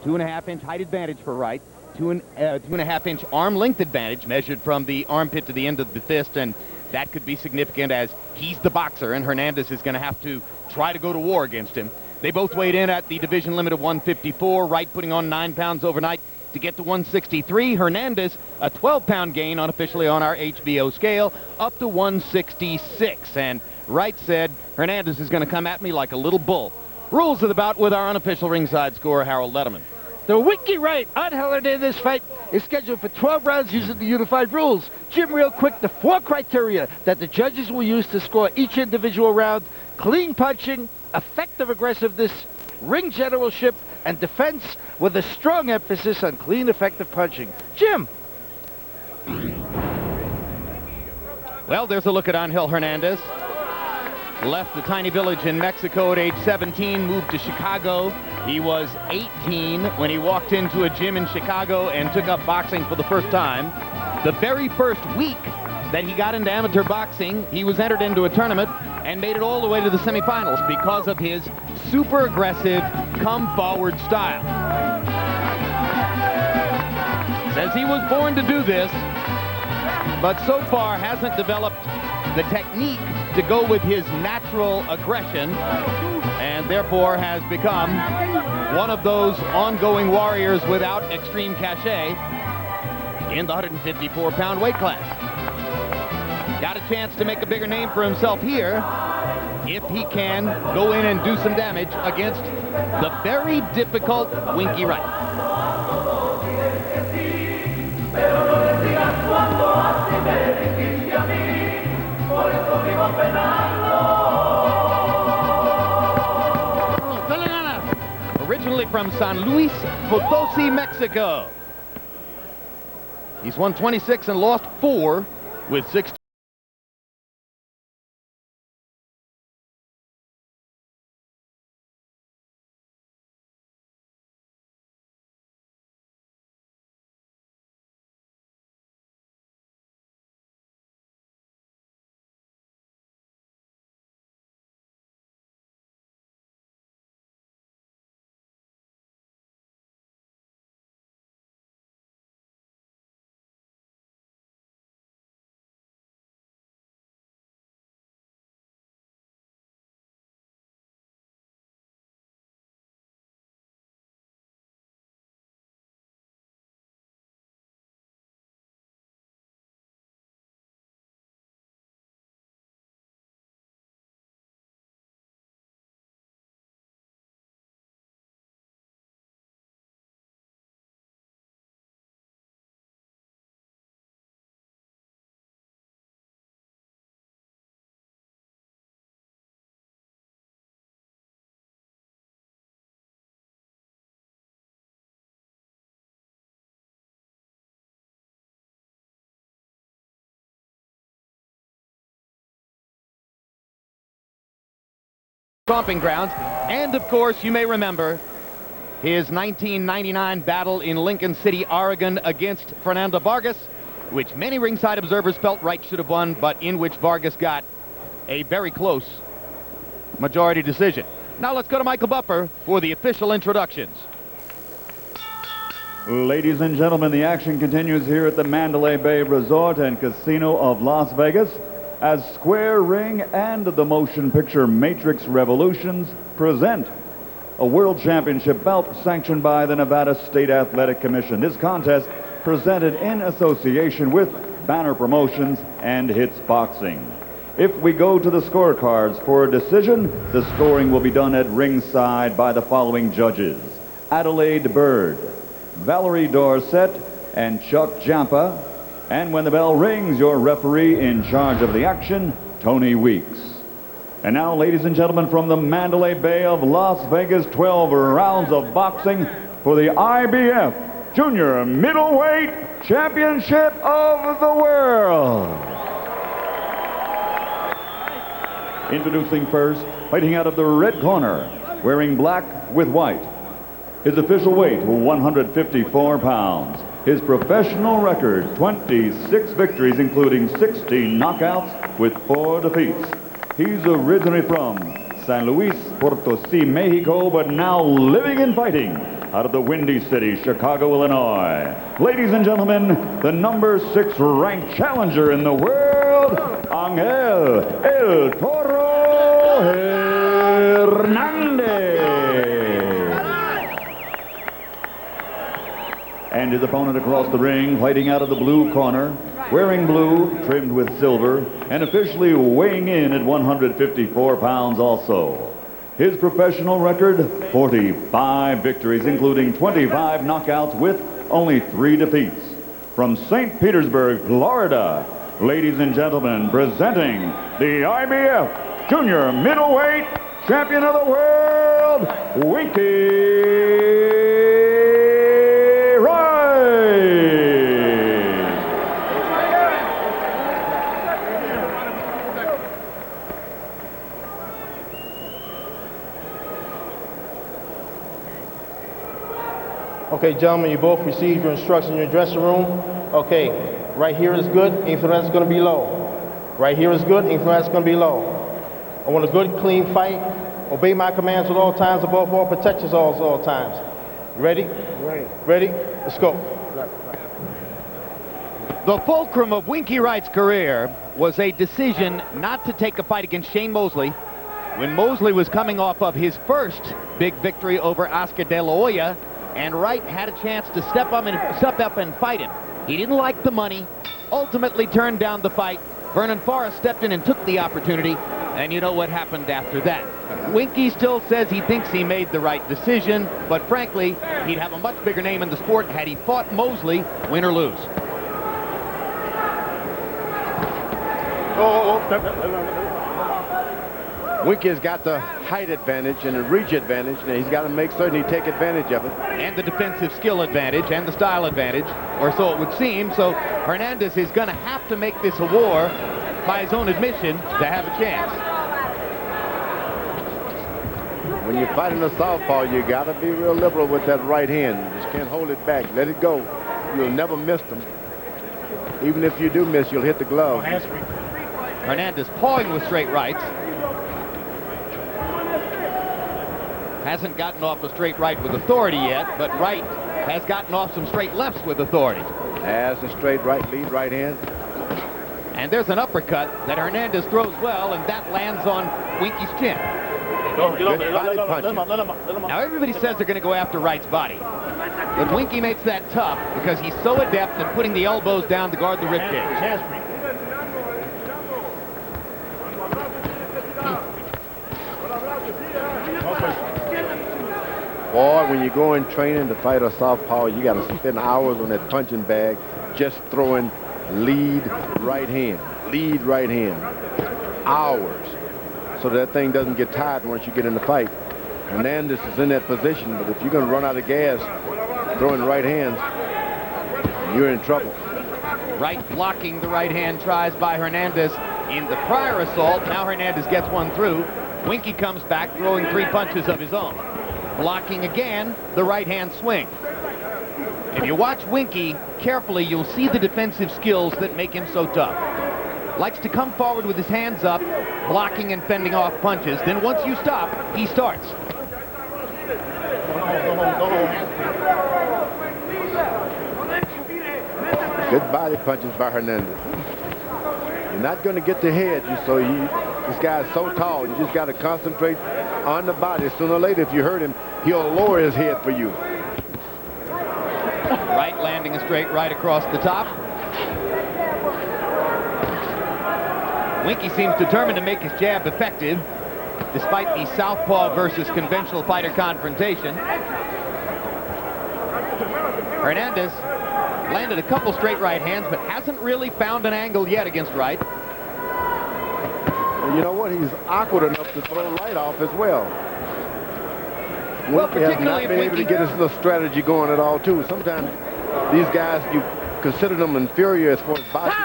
2.5-inch height advantage for Wright. 2.5-inch arm length advantage measured from the armpit to the end of the fist, and that could be significant as he's the boxer and Hernandez is going to have to try to go to war against him. They both weighed in at the division limit of 154, Wright putting on 9 pounds overnight to get to 163. Hernandez, a 12-pound gain unofficially on our HBO scale, up to 166. And Wright said Hernandez is going to come at me like a little bull. Rules of the bout with our unofficial ringside scorer, Harold Letterman. The Winky Wright on Hernandez fight is scheduled for 12 rounds using the unified rules. Jim, real quick, the 4 criteria that the judges will use to score each individual round: clean punching, effective aggressiveness, ring generalship, and defense, with a strong emphasis on clean, effective punching. Jim. Well, there's a look at Angel Hernandez. Left the tiny village in Mexico at age 17, moved to Chicago. He was 18 when he walked into a gym in Chicago and took up boxing for the first time. The very first week that he got into amateur boxing, he was entered into a tournament and made it all the way to the semifinals because of his super aggressive come-forward style. Says he was born to do this, but so far hasn't developed the technique to go with his natural aggression, and therefore has become one of those ongoing warriors without extreme cachet in the 154-pound weight class. Got a chance to make a bigger name for himself here if he can go in and do some damage against the very difficult Winky Wright. Originally from San Luis Potosi, Mexico. He's won 26 and lost 4 with 6. Stomping grounds, and of course you may remember his 1999 battle in Lincoln City, Oregon against Fernando Vargas, which many ringside observers felt Wright should have won, but in which Vargas got a very close majority decision. Now let's go to Michael Buffer for the official introductions. Ladies and gentlemen, the action continues here at the Mandalay Bay Resort and Casino of Las Vegas as Square Ring and the Motion Picture Matrix Revolutions present a World Championship bout sanctioned by the Nevada State Athletic Commission. This contest presented in association with Banner Promotions and Hits Boxing. If we go to the scorecards for a decision, the scoring will be done at ringside by the following judges: Adelaide Bird, Valerie Dorset, and Chuck Jampa. And when the bell rings, your referee in charge of the action, Tony Weeks. And now, ladies and gentlemen, from the Mandalay Bay of Las Vegas, 12 rounds of boxing for the IBF Junior Middleweight Championship of the World. Introducing first, fighting out of the red corner, wearing black with white. His official weight, 154 pounds. His professional record, 26 victories, including 16 knockouts with 4 defeats. He's originally from San Luis Potosi, Mexico, but now living and fighting out of the Windy City, Chicago, Illinois. Ladies and gentlemen, the number 6 ranked challenger in the world, Angel El Toro Hernandez. And his opponent across the ring, fighting out of the blue corner, wearing blue, trimmed with silver, and officially weighing in at 154 pounds also. His professional record, 45 victories, including 25 knockouts with only 3 defeats. From St. Petersburg, Florida, ladies and gentlemen, presenting the IBF Junior Middleweight Champion of the World, Winky Wright. Okay, gentlemen, you both received your instructions in your dressing room. Okay, right here is good, anything that's going to be low. Right here is good, anything that's going to be low. I want a good, clean fight. Obey my commands at all times, above all, protect yourselves at all times. Ready? Ready. Ready? Let's go. The fulcrum of Winky Wright's career was a decision not to take a fight against Shane Mosley when Mosley was coming off of his first big victory over Oscar De La Hoya, and Wright had a chance to step up and fight him. He didn't like the money, ultimately turned down the fight. Vernon Forrest stepped in and took the opportunity, and you know what happened after that. Winky still says he thinks he made the right decision, but frankly, he'd have a much bigger name in the sport had he fought Mosley, win or lose. Winky's got the height advantage and the reach advantage, and he's got to make certain he take advantage of it. And the defensive skill advantage and the style advantage, or so it would seem. So Hernandez is going to have to make this a war, by his own admission, to have a chance. When you're fighting a southpaw, you got to be real liberal with that right hand. You just can't hold it back. Let it go. You'll never miss them. Even if you do miss, you'll hit the glove. Hernandez pawing with straight rights. Hasn't gotten off a straight right with authority yet, but Wright has gotten off some straight lefts with authority. Has a straight right, lead right hand. And there's an uppercut that Hernandez throws well, and that lands on Winky's chin. Now everybody says they're going to go after Wright's body, but Winky makes that tough because he's so adept at putting the elbows down to guard the ribcage. Boy, when you go in training to fight a southpaw, you got to spend hours on that punching bag just throwing lead right hand, hours, so that thing doesn't get tired once you get in the fight. Hernandez is in that position, but if you're going to run out of gas throwing right hands, you're in trouble. Wright blocking the right hand tries by Hernandez in the prior assault. Now Hernandez gets one through. Winky comes back throwing 3 punches of his own. Blocking again, the right hand swing. If you watch Winky carefully, you'll see the defensive skills that make him so tough. Likes to come forward with his hands up, blocking and fending off punches. Then once you stop, he starts. Good body punches by Hernandez. You're not going to get the head, this guy's so tall. You just got to concentrate on the body. Sooner or later, if you hurt him, he'll lower his head for you. Wright landing a straight right across the top. Winky seems determined to make his jab effective, despite the southpaw versus conventional fighter confrontation. Hernandez landed a couple straight right hands, but hasn't really found an angle yet against Wright. You know what? He's awkward enough to throw right off as well. Well, Winky has not been able to get his little strategy going at all, too. Sometimes these guys, you consider them inferior as far as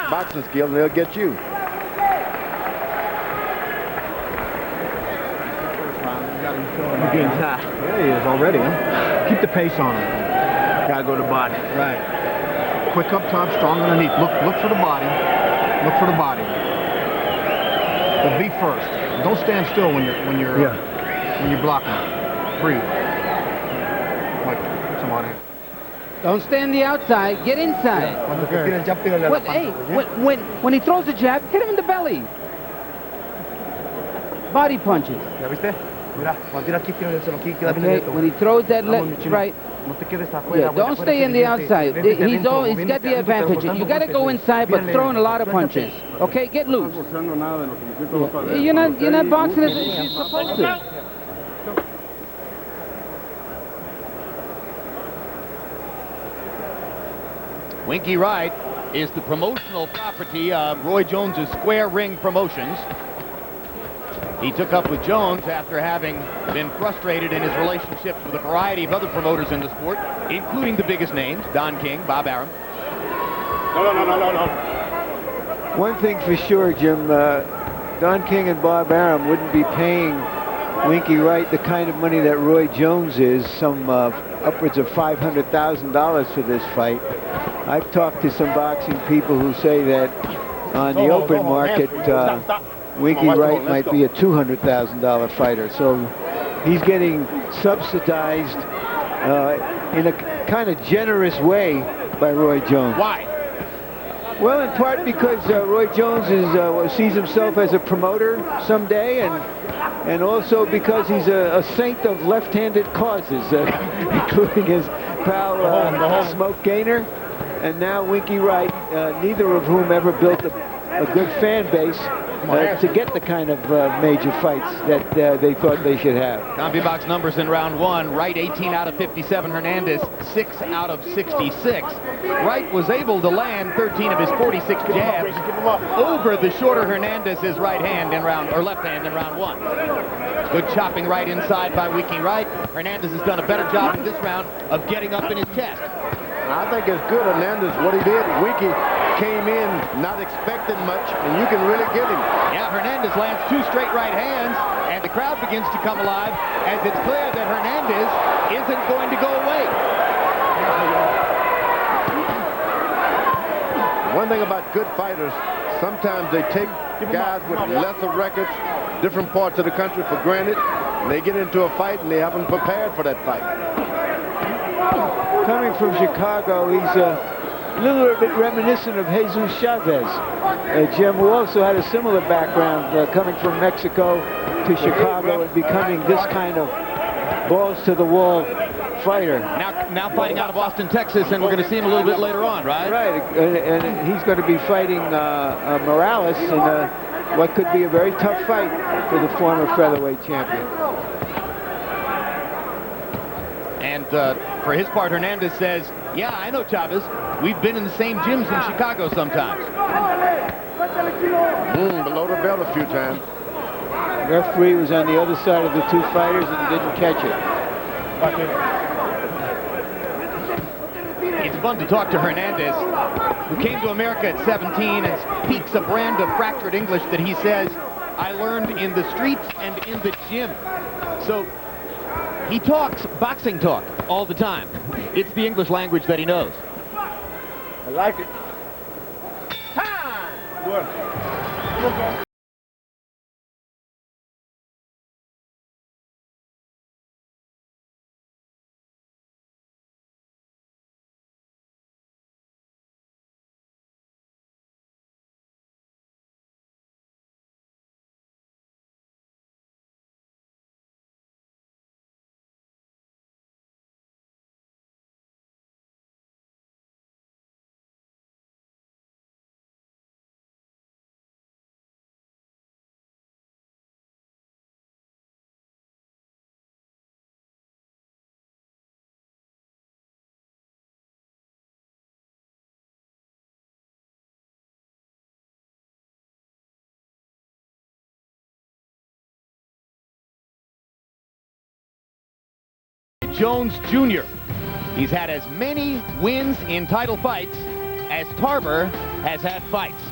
boxing skill, and they'll get you. Getting tight. There he is already, huh? Keep the pace on him. Gotta go to body. Right. Quick up top, strong underneath. Look for the body. Look for the body. But be first. Don't stand still when you're blocking. Breathe. Like Don't stay on the outside. Get inside. When he throws a jab, hit him in the belly. Body punches. Okay, when he throws that left, right. Yeah, don't stay in the outside. He's got the advantage. You got to go inside, but throwing a lot of punches. Okay, get loose. Yeah. You're not boxing as you're supposed to. Winky Wright is the promotional property of Roy Jones's Square Ring Promotions. He took up with Jones after having been frustrated in his relationships with a variety of other promoters in the sport, including the biggest names, Don King, Bob Arum. No. One thing for sure, Jim, Don King and Bob Arum wouldn't be paying Winky Wright the kind of money that Roy Jones is, some upwards of $500,000 for this fight. I've talked to some boxing people who say that on the open market, Winky Wright might be a $200,000 fighter. So he's getting subsidized in a kind of generous way by Roy Jones. Why? Well, in part because Roy Jones sees himself as a promoter someday, and also because he's a saint of left-handed causes, including his pal Smoke Gaynor, and now Winky Wright, neither of whom ever built a good fan base to get the kind of major fights that they thought they should have. CompuBox numbers in round one. Wright 18 out of 57. Hernandez 6 out of 66. Wright was able to land 13 of his 46 jabs over the shorter Hernandez's right hand in round, or left hand in round one. Good chopping right inside by Winky Wright. Hernandez has done a better job in this round of getting up in his chest. I think it's good, Hernandez, what he did. Winky came in not expecting much, and you can really get him. Yeah, Hernandez lands 2 straight right hands, and the crowd begins to come alive as it's clear that Hernandez isn't going to go away. One thing about good fighters, sometimes they take guys with lesser records, different parts of the country for granted, and they get into a fight and they haven't prepared for that fight. Coming from Chicago, he's a little bit reminiscent of Jesus Chavez, Jim, who also had a similar background, coming from Mexico to Chicago and becoming this kind of balls-to-the-wall fighter. Now fighting out of Austin, Texas, and we're going to see him a little bit later on, right? Right, and he's going to be fighting Morales in what could be a very tough fight for the former featherweight champion. And for his part, Hernandez says, yeah, I know Chavez. We've been in the same gyms in Chicago sometimes. Below the belt a few times. The referee was on the other side of the two fighters and didn't catch it. It's fun to talk to Hernandez, who came to America at 17 and speaks a brand of fractured English that he says, I learned in the streets and in the gym. So he talks boxing talk all the time. It's the English language that he knows. I like it. Good. Jones Jr. He's had as many wins in title fights as Tarver has had fights.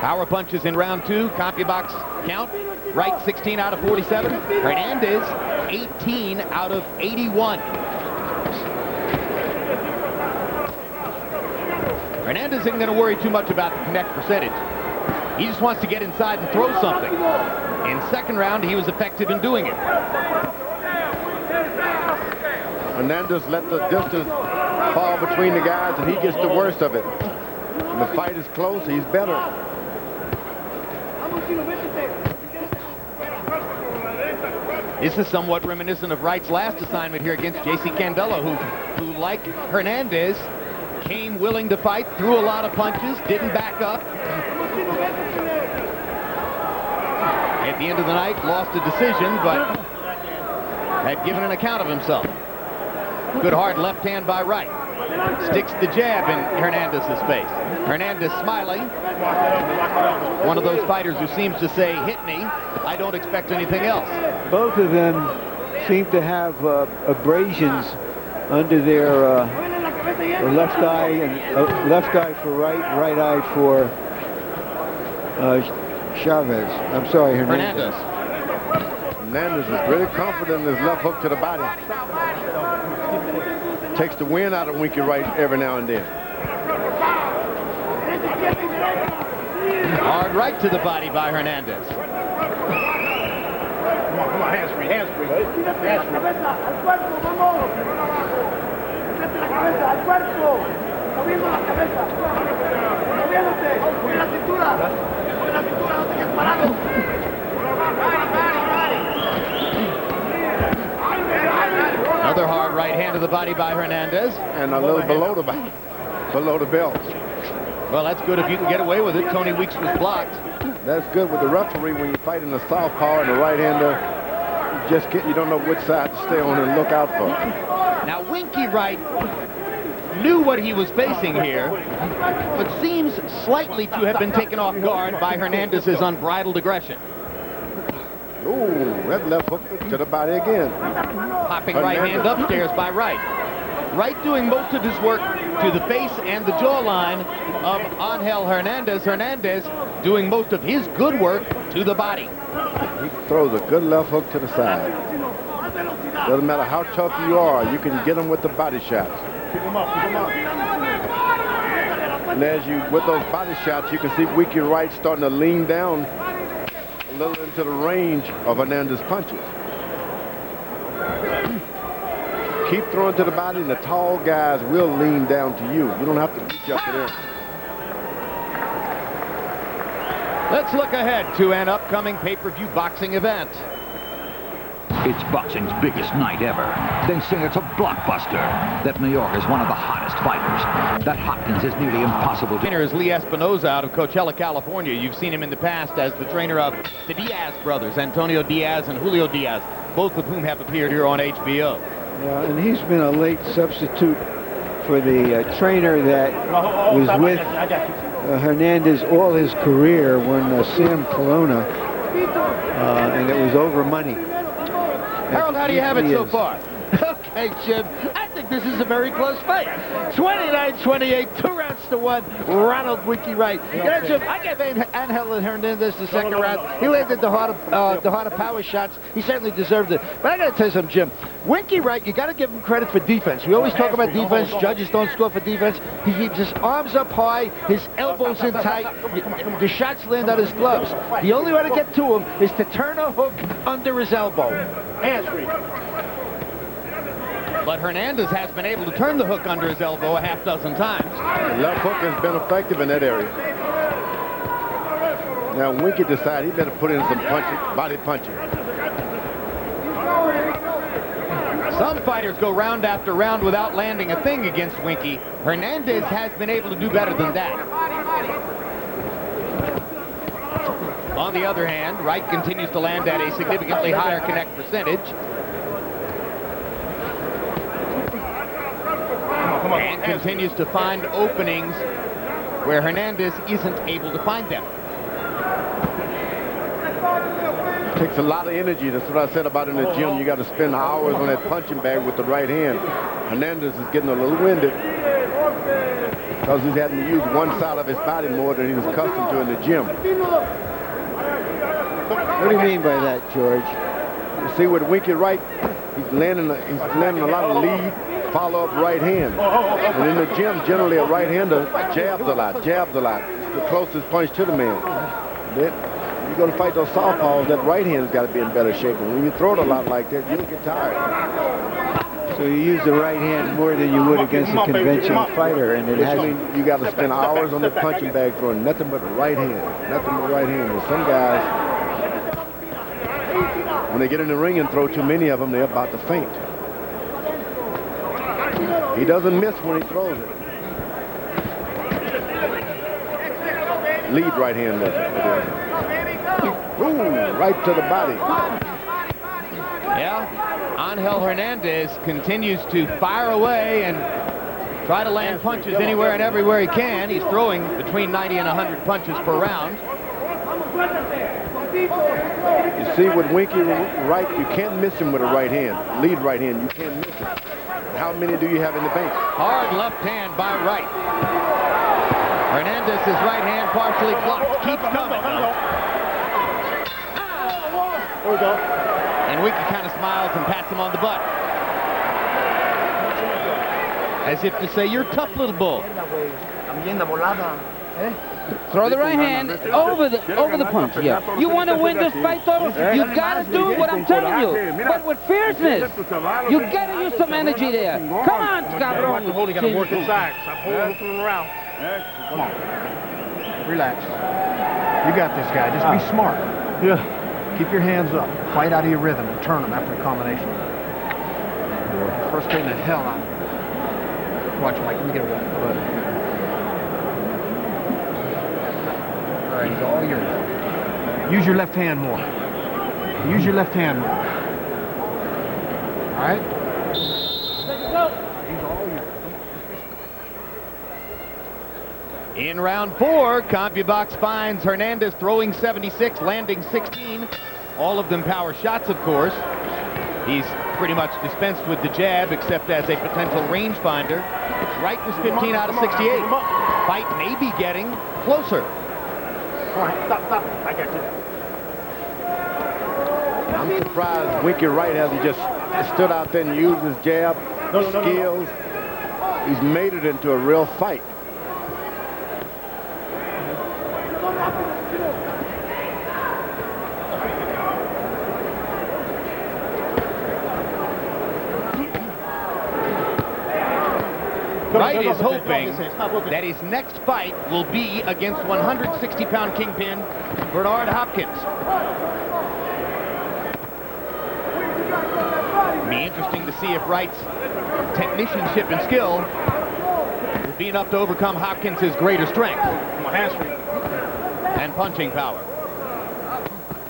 Power punches in round two, CompuBox count. Wright 16 out of 47. Hernandez 18 out of 81. Hernandez isn't going to worry too much about the connect percentage. He just wants to get inside and throw something. In second round, he was effective in doing it. Hernandez let the distance fall between the guys, and he gets the worst of it. When the fight is close, he's better. This is somewhat reminiscent of Wright's last assignment here against J.C. Candelo, who, like Hernandez, came willing to fight, threw a lot of punches, didn't back up. At the end of the night, lost a decision, but had given an account of himself. Good hard left hand by Wright. Sticks the jab in Hernandez's face. Hernandez smiling. One of those fighters who seems to say, hit me, I don't expect anything else. Both of them seem to have abrasions under their left eye, and left eye for Wright, right eye for Chavez. I'm sorry, Hernandez. Hernandez is really confident in his left hook to the body. Takes the wind out of Winky Wright every now and then. Hard right to the body by Hernandez. Come on, hands free, hands free. Another hard right hand to the body by Hernandez. And a little below the body, below the belt. Well, that's good if you can get away with it. Tony Weeks was blocked. That's good with the referee when you're fighting the southpaw and the right-hander. You don't know which side to stay on and look out for. Now, Winky Wright knew what he was facing here, but seems slightly to have been taken off guard by Hernandez's unbridled aggression. Ooh, that left hook to the body again. Popping right hand upstairs by Wright. Wright doing most of his work to the face and the jawline of Angel Hernandez. Hernandez doing most of his good work to the body. He throws a good left hook to the side. Doesn't matter how tough you are, you can get him with the body shots. And as you, with those body shots, you can see Winky Wright starting to lean down a little into the range of Hernandez's punches. Keep throwing to the body, and the tall guys will lean down to you. You don't have to reach up to them. Let's look ahead to an upcoming pay-per-view boxing event. It's boxing's biggest night ever. They say it's a blockbuster. That New York is one of the hottest fighters. That Hopkins is nearly impossible to... Trainer is Lee Espinoza out of Coachella, California. You've seen him in the past as the trainer of the Diaz brothers, Antonio Diaz and Julio Diaz, both of whom have appeared here on HBO. Yeah, and he's been a late substitute for the trainer that was with Hernandez all his career when Sam Colonna, and it was over money. Harold, how do you have it so far? Okay, Jim, I think this is a very close fight. 29-28, 2 rounds to 1, Ronald Winky Wright. You know, Jim, I gave Angel Hernandez the second round. He landed the harder power shots. He certainly deserved it. But I got to tell you something, Jim. Winky Wright, you got to give him credit for defense. We always talk about defense. Judges don't score for defense. He keeps his arms up high, his elbows in tight. The shots land on his gloves. The only way to get to him is to turn a hook under his elbow. Hands free. But Hernandez has been able to turn the hook under his elbow a half dozen times. The left hook has been effective in that area. Now Winky decided he better put in some body punching. Some fighters go round after round without landing a thing against Winky. Hernandez has been able to do better than that. On the other hand, Wright continues to land at a significantly higher connect percentage. And continues to find openings where Hernandez isn't able to find them. Takes a lot of energy. That's what I said about in the gym. You got to spend hours on that punching bag with the right hand. Hernandez is getting a little winded because he's having to use one side of his body more than he was accustomed to in the gym. What do you mean by that, George? You see with Winky Wright, he's landing a lot of lead, follow-up right hand. And in the gym, generally a right-hander jabs a lot. It's the closest punch to the man. Then you're going to fight those southpaws, that right hand's got to be in better shape. And when you throw it a lot like that, you'll get tired. So you use the right hand more than you would against a conventional fighter, and it hasn't. You got to spend hours on the punching bag throwing nothing but the right hand. Nothing but right hand. And some guys, when they get in the ring and throw too many of them, they're about to faint. He doesn't miss when he throws it. Lead right hand does it. Ooh, right to the body. Yeah, Angel Hernandez continues to fire away and try to land punches anywhere and everywhere he can. He's throwing between 90 and 100 punches per round. You see, with Winky Wright, you can't miss him with a right hand. Lead right hand, you can't miss him. How many do you have in the bank? Hard left hand by Wright. Hernandez's right hand partially blocked. Keeps coming, though. There we go. And Winky kind of smiles and pats him on the butt, as if to say, "You're a tough little bull." Throw the right hand over the punch. Yeah. You want to win this fight, though? You got to do what I'm telling you, but with fierceness. You got to use some energy there. Come on, cabrón. You got to work inside. Stop holding him around. Come on. Relax. You got this, guy. Just be smart. Yeah. Keep your hands up. Fight out of your rhythm and turn them after a combination. Frustrating the hell out of him. Watch, Mike. Let me get it right. All right, he's all yours. Use your left hand more. Use your left hand more. All right? He's all yours. In round 4, CompuBox finds Hernandez throwing 76, landing 16. All of them power shots, of course. He's pretty much dispensed with the jab, except as a potential rangefinder. Wright was 15 out of 68. Fight may be getting closer. All right, stop. I got you. I'm surprised Winky Wright hasn't just stood out there and used his jab, skills. He's made it into a real fight. Wright is hoping that his next fight will be against 160-pound kingpin Bernard Hopkins. It'll be interesting to see if Wright's technicianship and skill will be enough to overcome Hopkins' greater strength and punching power.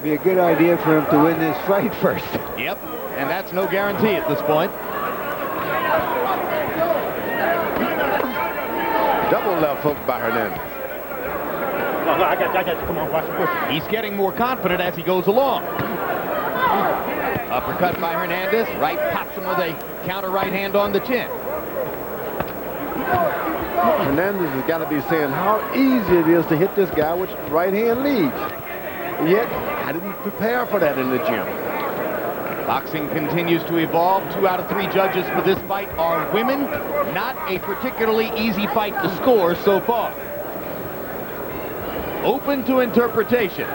Be a good idea for him to win this fight first. Yep, and that's no guarantee at this point. Double left hook by Hernandez. No, I got you. Come on, watch the push. He's getting more confident as he goes along. Uppercut by Hernandez. Wright pops him with a counter right hand on the chin. Hernandez has got to be saying how easy it is to hit this guy with right hand leads. Yet, I didn't prepare for that in the gym. Boxing continues to evolve. 2 out of 3 judges for this fight are women. Not a particularly easy fight to score so far. Open to interpretation.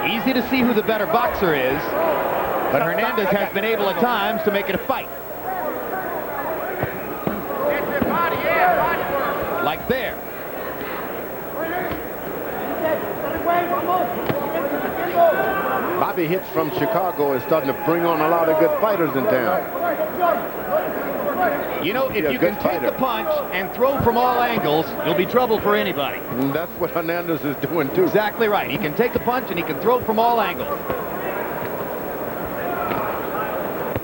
Easy to see who the better boxer is, but Hernandez has been able at times to make it a fight. Like there. Bobby Hicks from Chicago is starting to bring on a lot of good fighters in town. You know, if you can take the punch and throw from all angles, you'll be trouble for anybody. And that's what Hernandez is doing, too. Exactly right. He can take the punch and he can throw from all angles.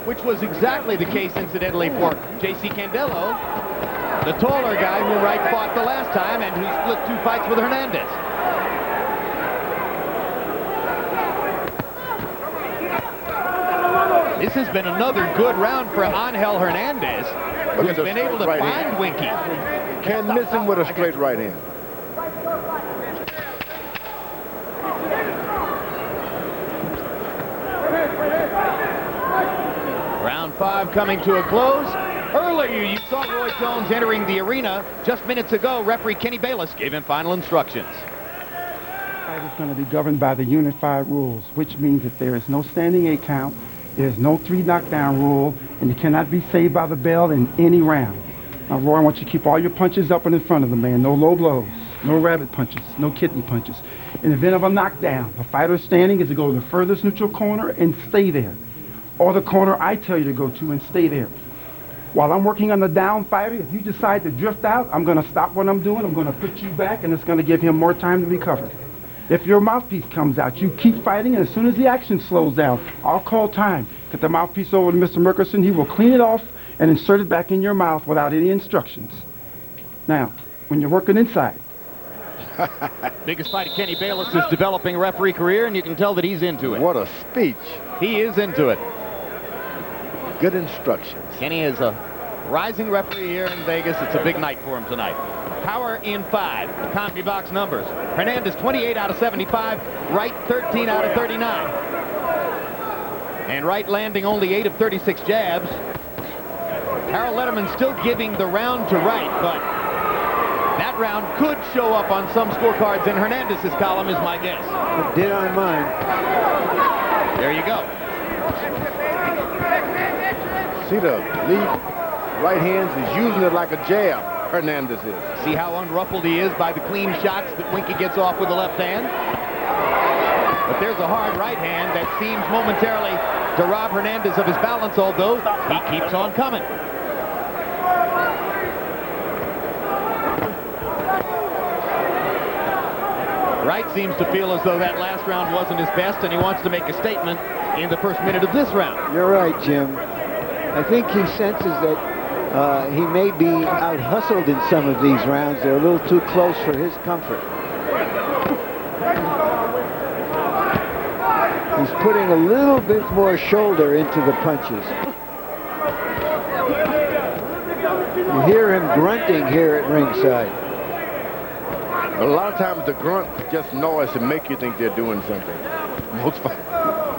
Which was exactly the case, incidentally, for J.C. Candelo, the taller guy who Wright fought the last time and who split 2 fights with Hernandez. This has been another good round for Angel Hernandez, who's been able to find Winky. Can't miss him with a straight right hand. Round 5 coming to a close. Earlier, you saw Roy Jones entering the arena. Just minutes ago, referee Kenny Bayless gave him final instructions. fight is going to be governed by the unified rules, which means that there is no standing 8 count, there's no 3 knockdown rule, and you cannot be saved by the bell in any round. Now, Roy, I want you to keep all your punches up and in front of the man. No low blows, no rabbit punches, no kidney punches. In the event of a knockdown, the fighter standing is to go to the furthest neutral corner and stay there, or the corner I tell you to go to and stay there. While I'm working on the down fighter, if you decide to drift out, I'm going to stop what I'm doing. I'm going to put you back, and it's going to give him more time to recover. If your mouthpiece comes out, you keep fighting, and as soon as the action slows down, I'll call time. Get the mouthpiece over to Mr. Murkerson. He will clean it off and insert it back in your mouth without any instructions. Now, when you're working inside. Biggest fight of Kenny Bayless' developing referee career, and you can tell that he's into it. What a speech. He is into it. Good instructions. Kenny is a rising referee here in Vegas. It's a big night for him tonight. Power in 5. CompuBox numbers. Hernandez 28 out of 75. Wright 13 out of 39. And Wright landing only 8 of 36 jabs. Harold Letterman still giving the round to Wright, but that round could show up on some scorecards in Hernandez's column, is my guess. It did on mine. There you go. See the lead right hands, he's using it like a jab, Hernandez is. See how unruffled he is by the clean shots that Winky gets off with the left hand? But there's a hard right hand that seems momentarily to rob Hernandez of his balance, although he keeps on coming. Wright seems to feel as though that last round wasn't his best, and he wants to make a statement in the first minute of this round. You're right, Jim. I think he senses that he may be out-hustled in some of these rounds. They're a little too close for his comfort. He's putting a little bit more shoulder into the punches. You hear him grunting here at ringside. A lot of times the grunt is just noise to make you think they're doing something. Most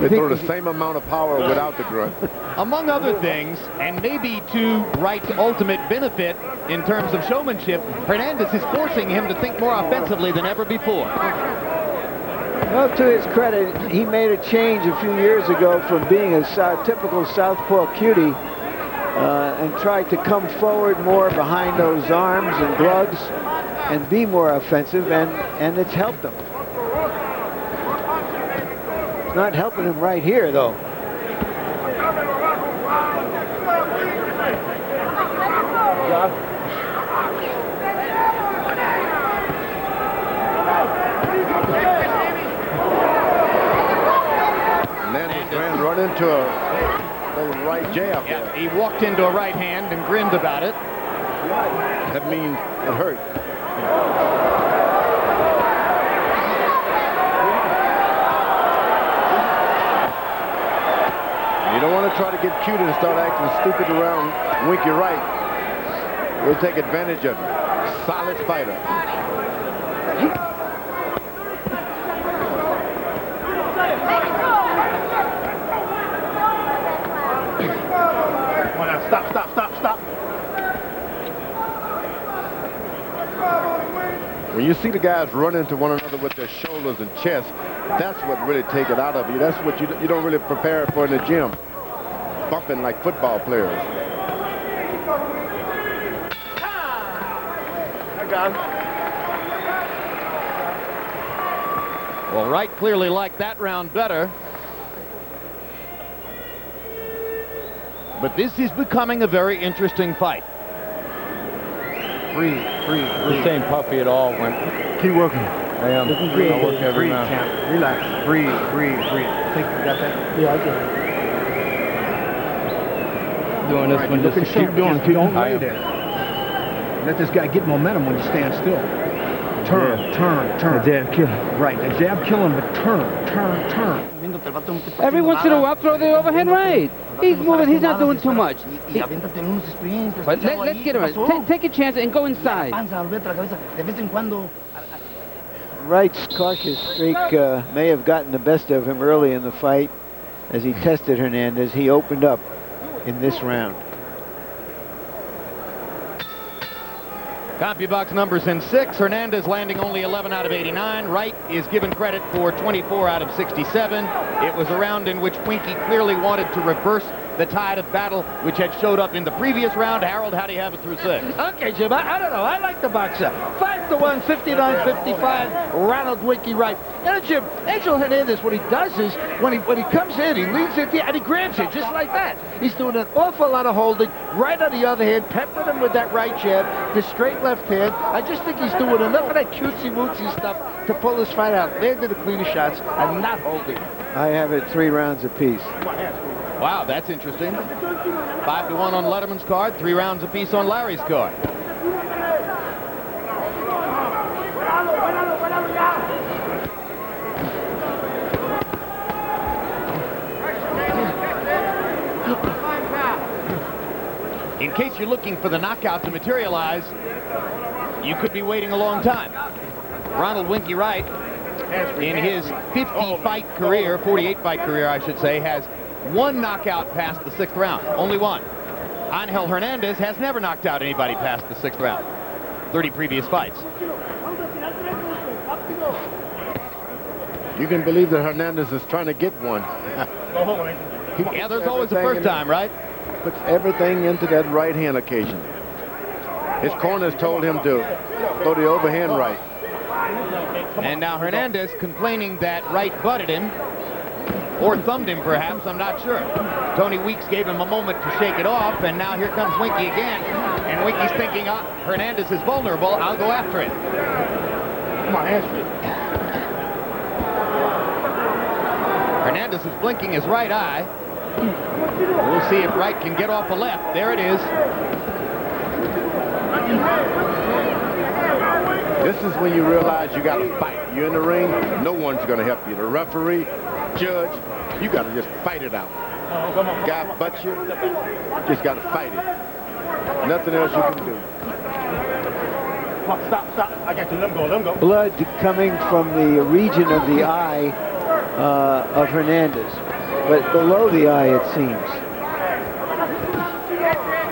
they throw the same amount of power without the grunt. Among other things, and maybe to Wright's ultimate benefit in terms of showmanship, Hernandez is forcing him to think more offensively than ever before. Well, to his credit, he made a change a few years ago from being a typical southpaw cutie and tried to come forward more behind those arms and gloves and be more offensive, and it's helped him. It's not helping him right here, though. Hernandez run into a little right jab. Yeah, he walked into a right hand and grinned about it. That means it hurt. You don't want to try to get cute and start acting stupid around Winky Wright. We'll take advantage of him. Solid fighter. Stop. When you see the guys run into one another with their shoulders and chest, that's what really take it out of you. That's what you don't really prepare for in the gym. Bumping like football players. I got him. Well, Wright clearly liked that round better. But this is becoming a very interesting fight. Breathe. This ain't puffy at all. Keep working. I am. Breathe. I work every round. Relax. Breathe. Think you got that? Yeah, I got it. Doing this one, just keep doing. Don't lay there. Let this guy get momentum when you stand still. Turn. The jab kill him. Right, the jab kill him, but turn. Every once in a while, throw the overhead right. He's moving. He's not doing too much. But let's get him. Take a chance and go inside. Wright's cautious streak may have gotten the best of him early in the fight. As he tested Hernandez, he opened up in this round. CompuBox numbers in 6. Hernandez landing only 11 out of 89. Wright is given credit for 24 out of 67. It was a round in which Winky clearly wanted to reverse the tide of battle, which had showed up in the previous round. Harold, how do you have it through 6? Okay, Jim, I don't know. I like the boxer. 5-1, 59-55, Ronald Winky Wright. And Jim, Angel Hernandez, what he does is, when he comes in, he leans it and he grabs it just like that. He's doing an awful lot of holding. Right on the other hand, peppering him with that right jab, the straight left hand. I just think he's doing enough of that cutesy-wootsy stuff to pull this fight out. Landed the cleaner shots and not holding. I have it 3 rounds apiece. Wow, that's interesting. 5-1 on Letterman's card, 3 rounds apiece on Larry's card. In case you're looking for the knockout to materialize, you could be waiting a long time. Ronald Winky Wright, in his 50-fight career, 48-fight career, I should say, has 1 knockout past the 6th round. Only 1. Angel Hernandez has never knocked out anybody past the 6th round. 30 previous fights. You can believe that Hernandez is trying to get one. Yeah, there's always a first time, right? Puts everything into that right hand occasion. His corners told him to throw the overhand right. And now Hernandez complaining that Wright butted him, or thumbed him perhaps, I'm not sure. Tony Weeks gave him a moment to shake it off, and now here comes Winky again. And Winky's thinking, Hernandez is vulnerable, I'll go after it. Come on, hands free. Hernandez is blinking his right eye. We'll see if Wright can get off the left. There it is. This is when you realize you got to fight. You're in the ring, no one's going to help you. The referee, judge, you got to just fight it out. Guy butts you, just got to fight it. Nothing else you can do. Come on, stop. I got you. Let him go. Blood coming from the region of the eye of Hernandez, but below the eye, it seems.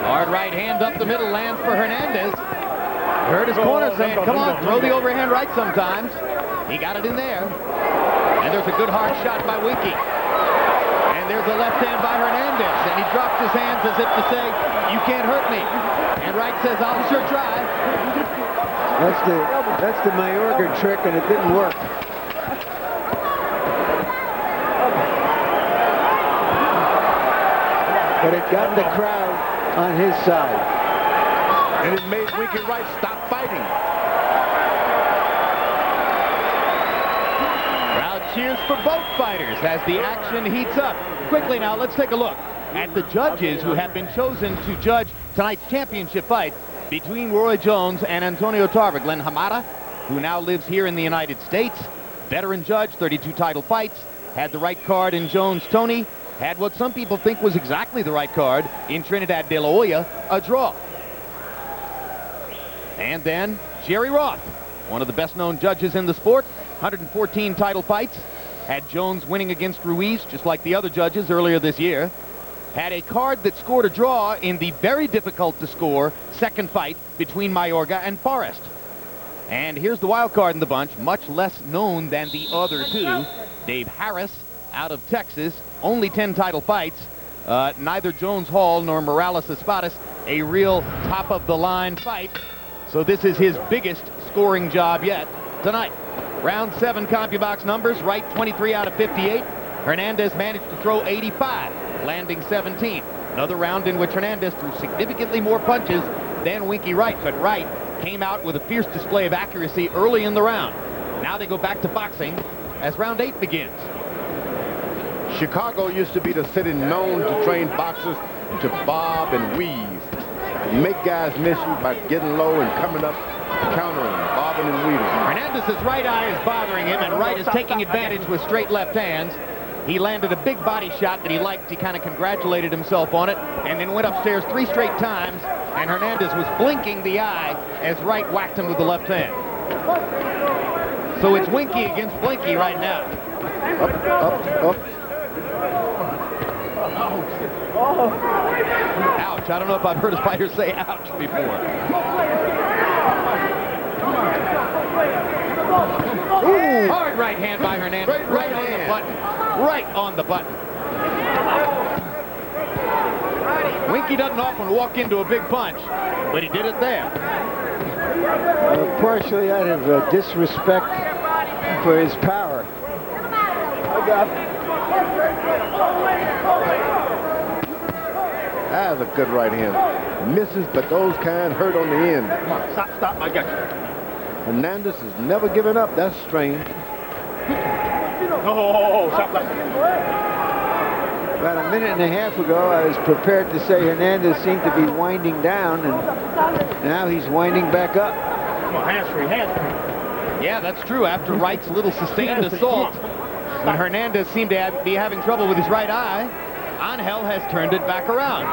Hard right hand up the middle lands for Hernandez. Heard his corner saying, come on, throw the overhand right sometimes. He got it in there. And there's a good hard shot by Winky. And there's a left hand by Hernandez. And he drops his hands as if to say, you can't hurt me. And Wright says, I'll sure try. That's the Mayorga trick, and it didn't work. But it got the crowd on his side. And it made Winky Wright stop fighting. Crowd cheers for both fighters as the action heats up. Quickly now, let's take a look at the judges who have been chosen to judge tonight's championship fight between Roy Jones and Antonio Tarver. Glenn Hamada, who now lives here in the United States, veteran judge, 32 title fights, had the right card in Jones Tony, had what some people think was exactly the right card in Trinidad de la Hoya, a draw. And then Jerry Roth, one of the best-known judges in the sport, 114 title fights, had Jones winning against Ruiz, just like the other judges earlier this year, had a card that scored a draw in the very difficult-to-score second fight between Mayorga and Forrest. And here's the wild card in the bunch, much less known than the other two. Dave Harris out of Texas, only 10 title fights. Neither Jones Hall nor Morales Espadas a real top-of-the-line fight. So this is his biggest scoring job yet tonight. Round 7 CompuBox numbers, Wright 23 out of 58. Hernandez managed to throw 85, landing 17. Another round in which Hernandez threw significantly more punches than Winky Wright, but Wright came out with a fierce display of accuracy early in the round. Now they go back to boxing as round 8 begins. Chicago used to be the city known to train boxers to bob and weave. Make guys miss you by getting low and coming up, countering, bobbing and weaving. Hernandez's right eye is bothering him, and Wright is taking advantage with straight left hands. He landed a big body shot that he liked. He kind of congratulated himself on it, and then went upstairs 3 straight times, and Hernandez was blinking the eye as Wright whacked him with the left hand. So it's Winky against Blinky right now. Up. Ouch. I don't know if I've heard a fighter say ouch before. Ooh. Hard right hand by Hernandez. Right on the button. Right on the button. Winky doesn't often walk into a big punch, but he did it there. Partially out of disrespect for his power. That's a good right hand. Misses, but those kind hurt on the end. Come on, stop, I got you. Hernandez has never given up. That's strange. Oh, stop. About a minute and a half ago, I was prepared to say Hernandez seemed to be winding down, and now he's winding back up. Come on, hands free. Yeah, that's true. After Wright's little sustained assault, when Hernandez seemed to be having trouble with his right eye, Angel has turned it back around.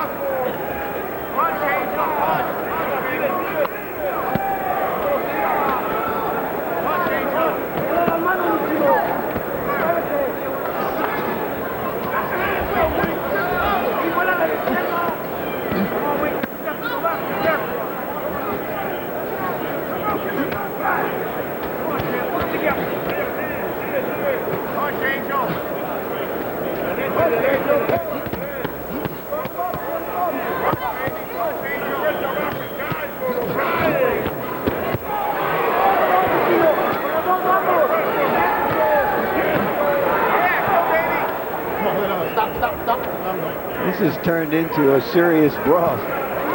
This has turned into a serious brawl.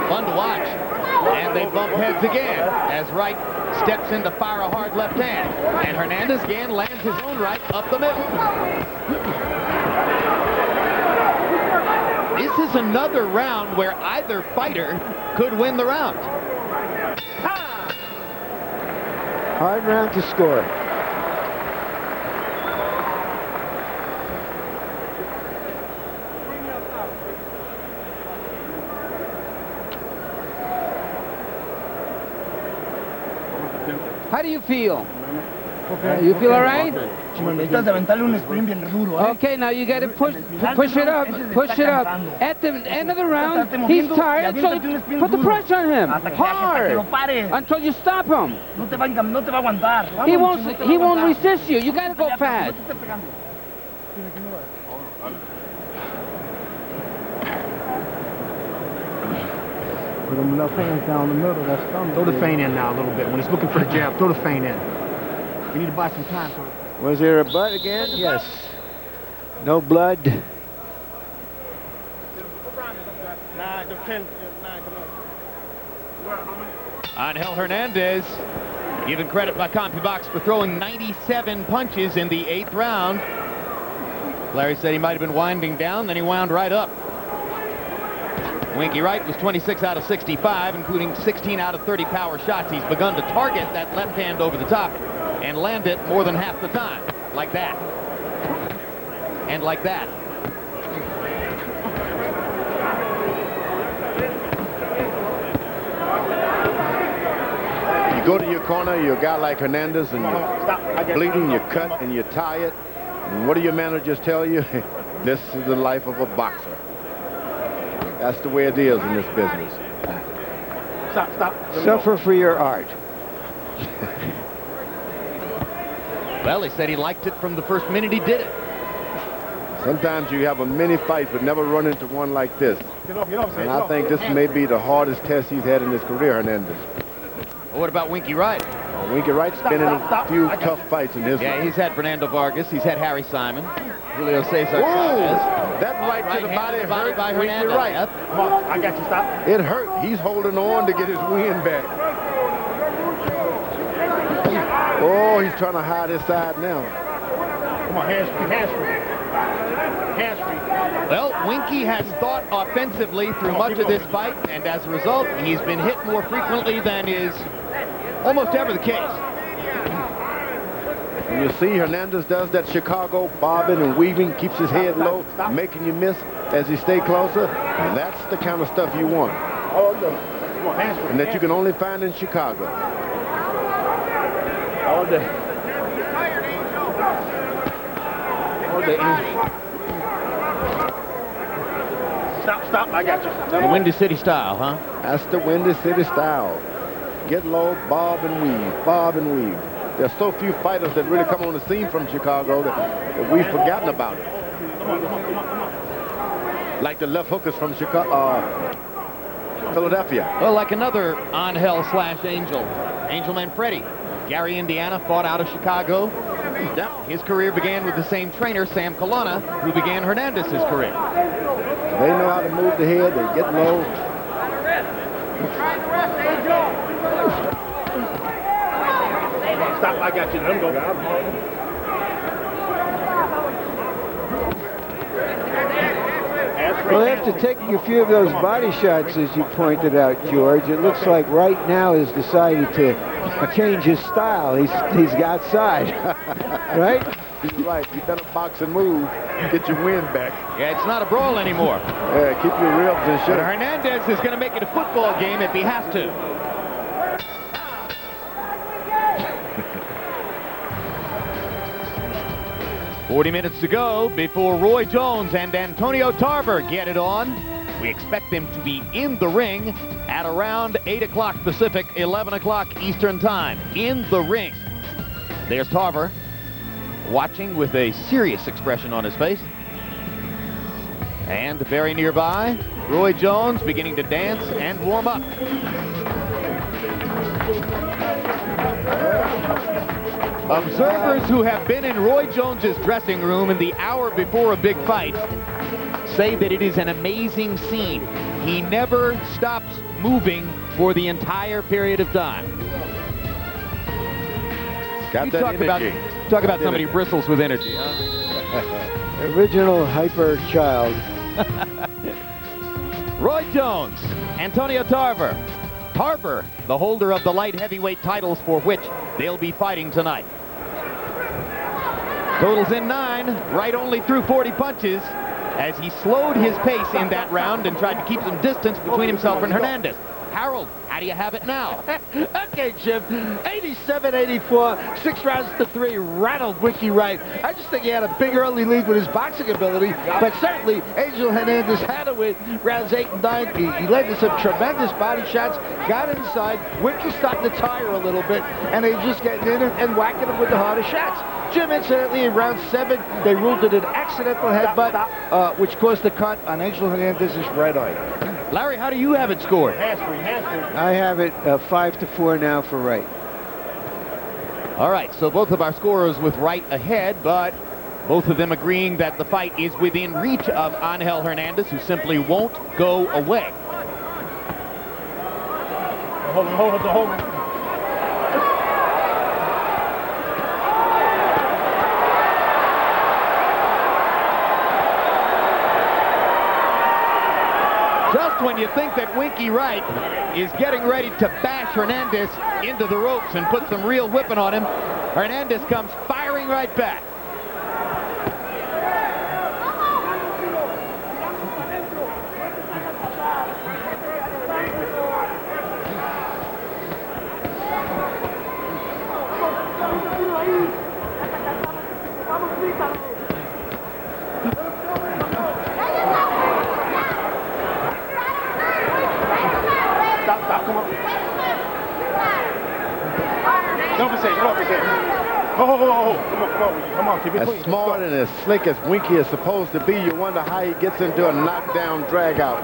Fun to watch. And they bump heads again as Wright steps in to fire a hard left hand. And Hernandez again lands his own right up the middle. This is another round where either fighter could win the round. Hard round to score. How do you feel? You feel all right? Okay, now you got to push it up. At the end of the round, he's tired, so put the pressure on him. Hard. Until you stop him. He won't resist you. You got to go fast. Put him left hand down the middle. That's coming. Throw the feint in now a little bit. When he's looking for the jab, throw the feint in. We need to buy some time for it. Was there a butt again? Yes. No blood. Angel Hernandez, given credit by CompuBox for throwing 97 punches in the 8th round. Larry said he might have been winding down, then he wound right up. Winky Wright was 26 out of 65, including 16 out of 30 power shots. He's begun to target that left hand over the top and land it more than half the time. Like that. And like that. You go to your corner, you're a guy like Hernandez, and you're bleeding, you cut, and you tie it. And what do your managers tell you? This is the life of a boxer. That's the way it is in this business. Stop. Suffer for your art. Well, he said he liked it from the first minute he did it. Sometimes you have a mini fight, but never run into one like this. And I think this may be the hardest test he's had in his career, Hernandez. Well, what about Winky Wright? Winky Wright's been in a few tough fights in his life. Yeah, he's had Fernando Vargas. He's had Harry Simon. Julio Cesar Chavez. Chavez. That right to the body hurt by Winky Hernandez. Wright. Yep. Come on, I got you, stop. It hurt. He's holding on to get his wind back. Oh, he's trying to hide his side now. Come on, hands free. Well, Winky has thought offensively through much of this fight, and as a result, he's been hit more frequently than is almost ever the case. And you see Hernandez does that Chicago bobbing and weaving, keeps his head low, making you miss as he stay closer. And that's the kind of stuff you want. And that you can only find in Chicago. All day. Stop, I got you. The Windy City style, huh? That's the Windy City style. Get low, bob and weave, bob and weave. There's so few fighters that really come on the scene from Chicago that we've forgotten about it. Like the left hookers from Philadelphia. Well, like another Angel Manfredi. Gary, Indiana, fought out of Chicago. His career began with the same trainer, Sam Colonna, who began Hernandez's career. They know how to move the head. They get low. Stop, I got you. Let him go. Well, after taking a few of those body shots, as you pointed out, George, it looks like Wright now has decided to change his style. He's outside, right? He's right. You better box and move. Get your wind back. Yeah, it's not a brawl anymore. Yeah, keep your ribs in shape. But Hernandez is going to make it a football game if he has to. "40 minutes to go before Roy Jones and Antonio Tarver get it on. We expect them to be in the ring at around 8 o'clock Pacific, 11 o'clock Eastern Time. In the ring. There's Tarver, watching with a serious expression on his face. And very nearby, Roy Jones beginning to dance and warm up. Observers who have been in Roy Jones's dressing room in the hour before a big fight say that it is an amazing scene. He never stops moving for the entire period of time. Got that energy. Talk about somebody who bristles with energy, huh? Original hyper child. Roy Jones, Antonio Tarver. Tarver, the holder of the light heavyweight titles for which they'll be fighting tonight. Totals in 9. Wright only threw 40 punches as he slowed his pace in that round and tried to keep some distance between himself and Hernandez. Harold, how do you have it now? Okay, Jim. 87-84, 6 rounds to 3. Ronald Winky Wright. I just think he had a big early lead with his boxing ability, but certainly Angel Hernandez had to win rounds 8 and 9. He led to some tremendous body shots, got inside. Winky started to tire a little bit, and they just getting in and whacking him with the harder shots. Jim, incidentally, in round 7, they ruled it an accidental headbutt, which caused the cut on Angel Hernandez's right eye. Larry, how do you have it scored? I have it 5-4 now for Wright. All right, so both of our scorers with Wright ahead, but both of them agreeing that the fight is within reach of Angel Hernandez, who simply won't go away. Hold on. Just when you think that Winky Wright is getting ready to bash Hernandez into the ropes and put some real whipping on him, Hernandez comes firing right back. Come on, keep it clean. As smart and as slick as Winky is supposed to be, you wonder how he gets into a knockdown, drag-out,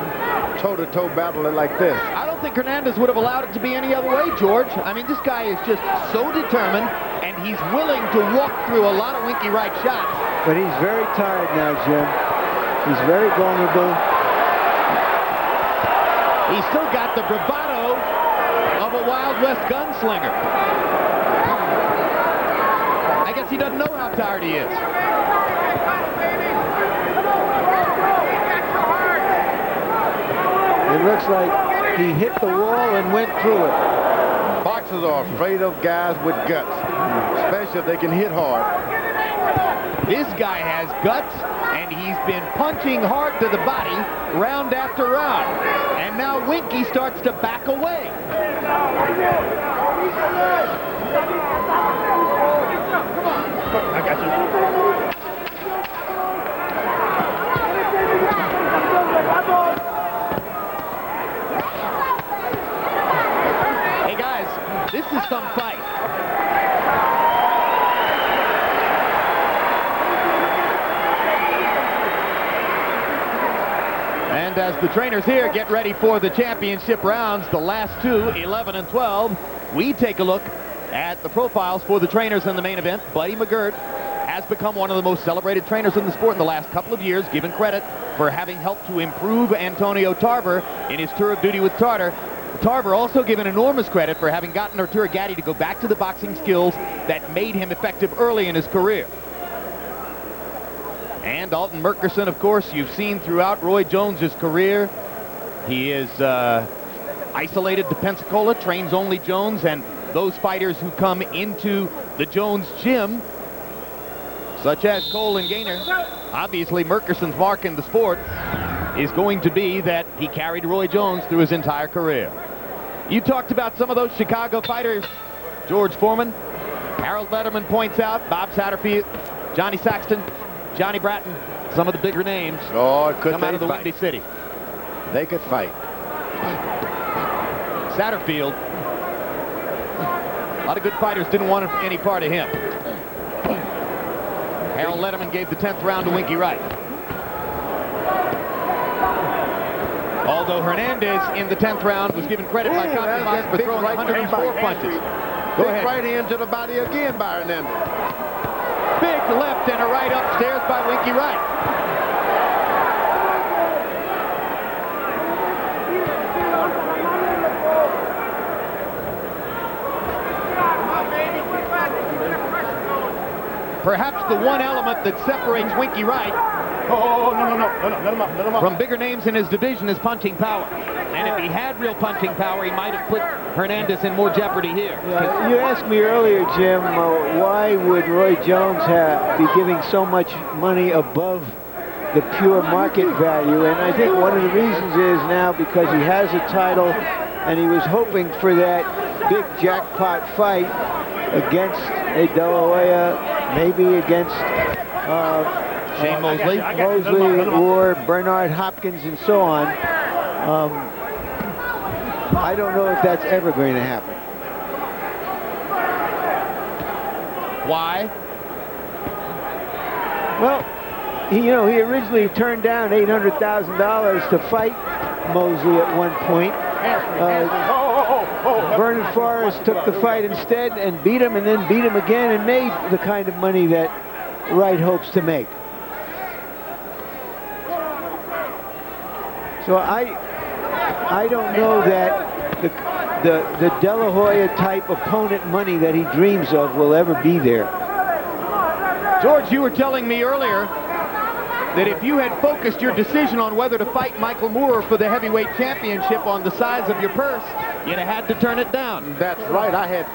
toe-to-toe battle like this. I don't think Hernandez would have allowed it to be any other way, George. I mean, this guy is just so determined, and he's willing to walk through a lot of Winky Wright shots. But he's very tired now, Jim. He's very vulnerable. He's still got the bravado of a Wild West gunslinger. I guess he doesn't know how tired he is. It looks like he hit the wall and went through it. Boxers are afraid of guys with guts, especially if they can hit hard. This guy has guts, and he's been punching hard to the body round after round. And now Winky starts to back away. I got you. Hey guys, this is some fight. And as the trainers here get ready for the championship rounds, the last two, 11 and 12, we take a look at the profiles for the trainers in the main event. Buddy McGirt has become one of the most celebrated trainers in the sport in the last couple of years, given credit for having helped to improve Antonio Tarver in his tour of duty with Tarver. Tarver also given enormous credit for having gotten Arturo Gatti to go back to the boxing skills that made him effective early in his career. And Alton Merkerson, of course, you've seen throughout Roy Jones's career. He is isolated to Pensacola, trains only Jones, and those fighters who come into the Jones gym, such as Cole and Gaynor. Obviously, Merkerson's mark in the sport is going to be that he carried Roy Jones through his entire career. You talked about some of those Chicago fighters, George Foreman. Harold Letterman points out Bob Satterfield, Johnny Saxton, Johnny Bratton, some of the bigger names come out of the Windy City. They could fight. Satterfield, a lot of good fighters didn't want any part of him. Harold Letterman gave the 10th round to Winky Wright. Although Hernandez in the 10th round was given credit by Compton Box for throwing 104 punches. Go ahead. Right hand to the body again by Hernandez. Big left and a right upstairs by Winky Wright. Perhaps the one element that separates Winky Wright from bigger names in his division is punching power. And if he had real punching power, he might have put Hernandez in more jeopardy here. Yeah, you asked me earlier, Jim, why would Roy Jones be giving so much money above the pure market value? And I think one of the reasons is now because he has a title and he was hoping for that big jackpot fight against a De La Hoya, maybe against Shane Mosley, or Bernard Hopkins and so on. I don't know if that's ever going to happen. Why? Well, he originally turned down $800,000 to fight Mosley at one point. Vernon Forrest took the fight instead and beat him, and then beat him again and made the kind of money that Wright hopes to make. So I don't know that the De La Hoya type opponent money that he dreams of will ever be there. George, you were telling me earlier that if you had focused your decision on whether to fight Michael Moore for the heavyweight championship on the size of your purse, you'd have had to turn it down. That's right. I had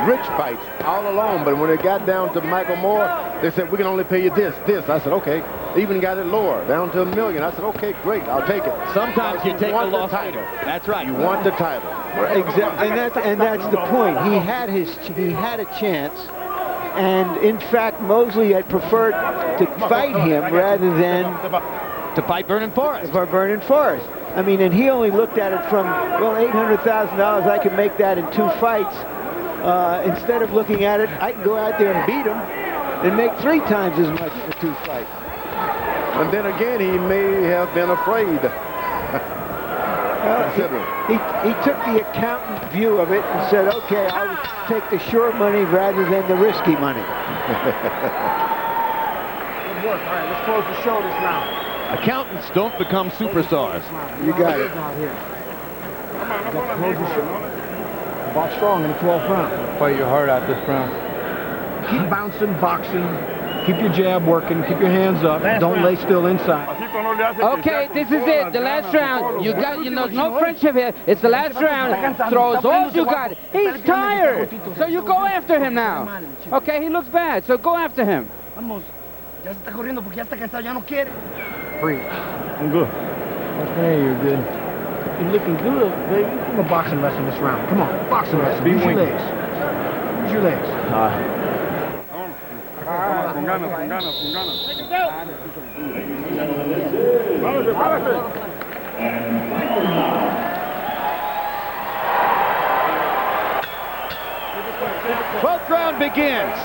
rich fights all along, but when it got down to Michael Moore, they said, we can only pay you this. I said, okay. Even got it lower, down to $1 million. I said, okay, great, I'll take it. Sometimes you take the loss title. That's right. You want the title. Exactly, and that's the point. He had a chance, and in fact, Mosley had preferred to fight him rather than to fight Vernon Forrest. For Vernon Forrest. I mean, and he only looked at it from, well, $800,000, I can make that in 2 fights. Instead of looking at it, I can go out there and beat him and make 3 times as much for 2 fights. And then again, he may have been afraid. He took the accountant view of it and said, okay, I'll take the sure money rather than the risky money. Good work. All right, let's close the show this round. Accountants don't become superstars. You got it. Close the show. Box strong in the 12th round. Fight your heart out this round. Keep bouncing, boxing. Keep your jab working. Keep your hands up. Don't lay still inside. Okay, this is it. The last round. You got, no friendship here. It's the last round. Throws all you got. He's tired. So you go after him now. Okay, he looks bad. So go after him. Breathe. I'm good. Okay, you're good. You're looking good, baby. Give him a boxing lesson this round. Come on, boxing lesson. Use your legs. Use your legs. Twelfth round begins.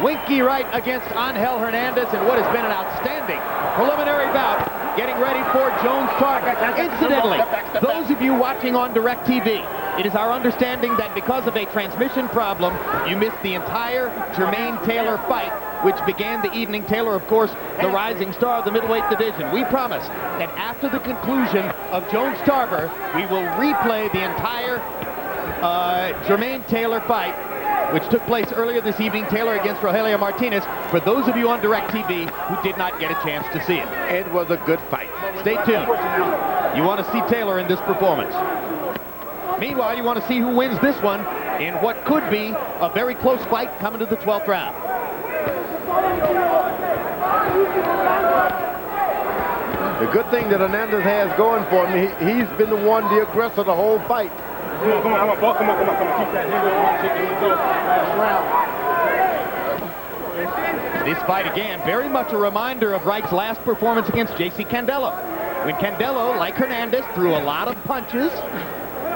Winky Wright against Angel Hernandez in what has been an outstanding preliminary bout. getting ready for Jones-Tarver. Incidentally, those of you watching on DirecTV, it is our understanding that because of a transmission problem, you missed the entire Jermaine Taylor fight, which began the evening. Taylor, of course, the rising star of the middleweight division. We promise that after the conclusion of Jones-Tarver, we will replay the entire Jermaine Taylor fight, which took place earlier this evening, Taylor against Rogelio Martinez, for those of you on DirecTV who did not get a chance to see it. It was a good fight. Stay tuned. You want to see Taylor in this performance. Meanwhile, you want to see who wins this one in what could be a very close fight coming to the 12th round. The good thing that Hernandez has going for him, he's been the one, the aggressor the whole fight. Come on. Keep that nigga. This fight, again, very much a reminder of Wright's last performance against J.C. Candelo. When Candelo, like Hernandez, threw a lot of punches,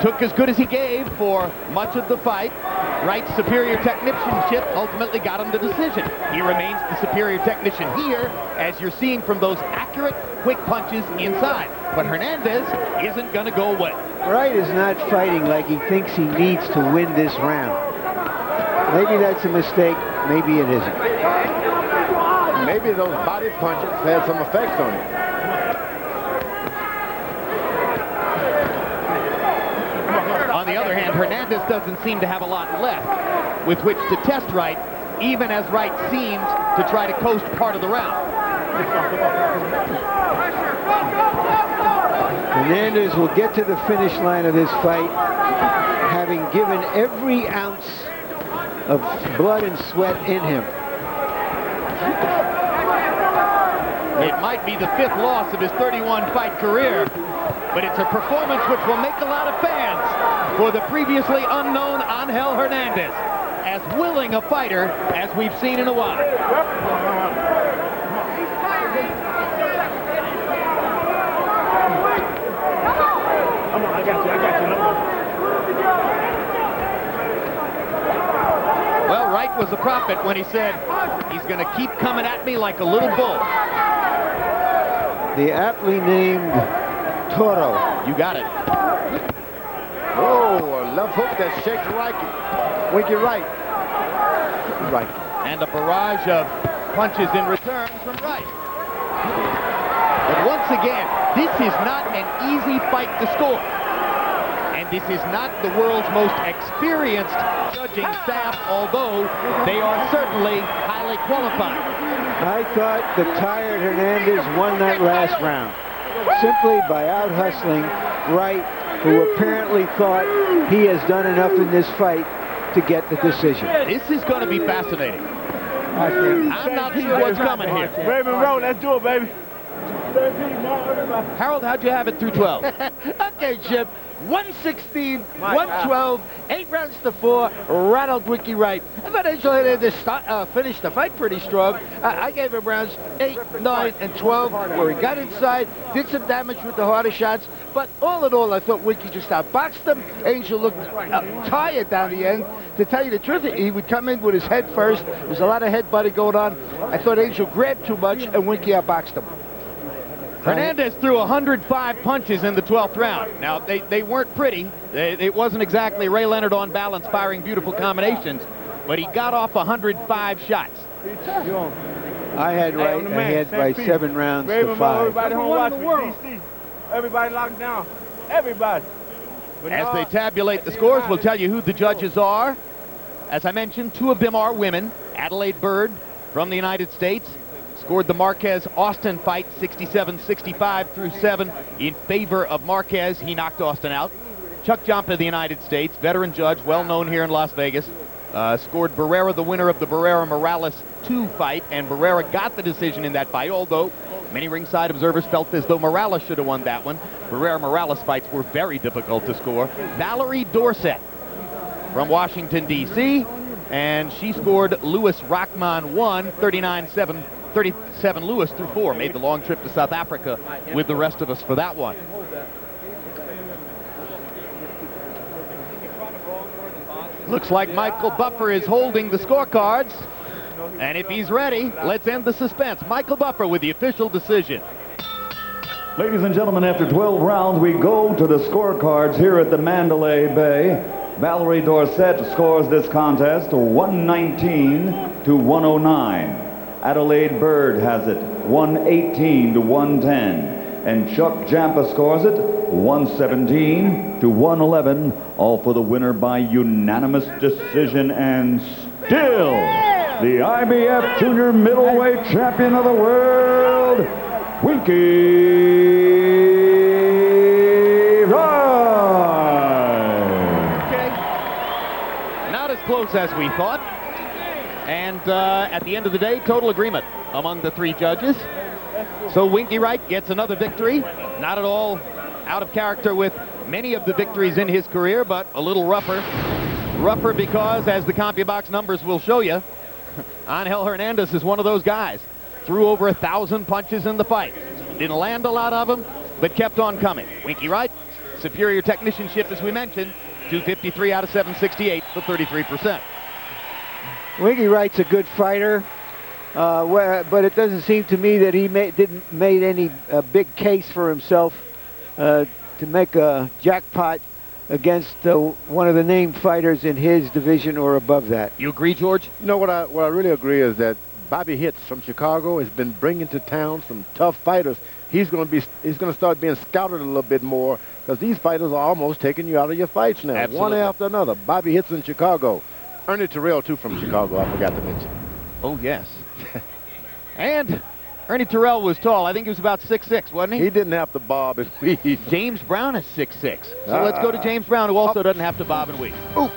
took as good as he gave for much of the fight. Wright's superior technicianship ultimately got him the decision. He remains the superior technician here, as you're seeing from those accurate, quick punches inside. But Hernandez isn't going to go away. Wright is not fighting like he thinks he needs to win this round. Maybe that's a mistake. Maybe it isn't. Maybe those body punches had some effects on him. On the other hand, Hernandez doesn't seem to have a lot left with which to test Wright, even as Wright seems to try to coast part of the round. Hernandez will get to the finish line of this fight having given every ounce of blood and sweat in him. It might be the 5th loss of his 31-fight career, but it's a performance which will make a lot of fans for the previously unknown Angel Hernandez, as willing a fighter as we've seen in a while. Come on, I got you. Well, Wright was a prophet when he said, he's going to keep coming at me like a little bull. The aptly named Toro. You got it. Oh, a left hook that shakes Winky Wright. Right. And a barrage of punches in return from Wright. But once again, this is not an easy fight to score. And this is not the world's most experienced judging staff, although they are certainly highly qualified. I thought the tired Hernandez won that last round simply by out-hustling Wright, who apparently thought he has done enough in this fight to get the decision. This is going to be fascinating. I'm not sure what's coming here. Raven Road, let's do it, baby. Harold, how'd you have it through 12? Okay, Jim. 116, 112, 8 rounds to 4, Ronald Winky Wright. I thought Angel Hernandez finished the fight pretty strong. I gave him rounds 8, 9, and 12, where he got inside, did some damage with the harder shots, but all in all, I thought Winky just outboxed him. Angel looked tired down the end. To tell you the truth, he would come in with his head first. There was a lot of headbutting going on. I thought Angel grabbed too much, and Winky outboxed him. Hernandez threw 105 punches in the 12th round. Now, they weren't pretty. It wasn't exactly Ray Leonard on balance firing beautiful combinations, but he got off 105 shots. I had Wright ahead by 7 rounds to 5. Everybody home watching DC. Everybody locked down. Everybody. As they tabulate the scores, we'll tell you who the judges are. As I mentioned, 2 of them are women. Adelaide Bird from the United States scored the Marquez-Austin fight 67-65 through 7 in favor of Marquez. He knocked Austin out. Chuck Jump of the United States, veteran judge, well known here in Las Vegas, scored Barrera, the winner of the Barrera-Morales 2 fight, and Barrera got the decision in that fight, although many ringside observers felt as though Morales should have won that one. Barrera-Morales fights were very difficult to score. Valerie Dorsett from Washington, D.C., and she scored Louis Rachman 1, 39-7. 37 Lewis through 4, made the long trip to South Africa with the rest of us for that one. Looks like Michael Buffer is holding the scorecards, and if he's ready, let's end the suspense. Michael Buffer with the official decision. Ladies and gentlemen, after 12 rounds, we go to the scorecards here at the Mandalay Bay. Valerie Dorsett scores this contest 119 to 109. Adelaide Bird has it 118 to 110. And Chuck Jampa scores it 117 to 111, all for the winner by unanimous decision, and still the IBF Junior Middleweight Champion of the World, Winky Wright. Okay. Not as close as we thought. And at the end of the day, total agreement among the three judges. So Winky Wright gets another victory. Not at all out of character with many of the victories in his career, but a little rougher. Rougher because, as the CompuBox numbers will show you, Angel Hernandez is one of those guys. Threw over 1,000 punches in the fight. Didn't land a lot of them, but kept on coming. Winky Wright, superior technicianship, as we mentioned, 253 out of 768 for 33%. Winky Wright's a good fighter, but it doesn't seem to me that he didn't make any big case for himself to make a jackpot against one of the named fighters in his division or above that. You agree, George? You know, what I really agree is that Bobby Hitz from Chicago has been bringing to town some tough fighters. He's going to start being scouted a little bit more, because these fighters are almost taking you out of your fights now. Absolutely. One after another. Bobby Hitz in Chicago. Ernie Terrell, too, from Chicago, I forgot to mention. Oh, yes. And Ernie Terrell was tall. I think he was about 6'6", wasn't he? He didn't have to bob and weave. James Brown is 6'6". So let's go to James Brown, who also doesn't have to bob and weave. Oops.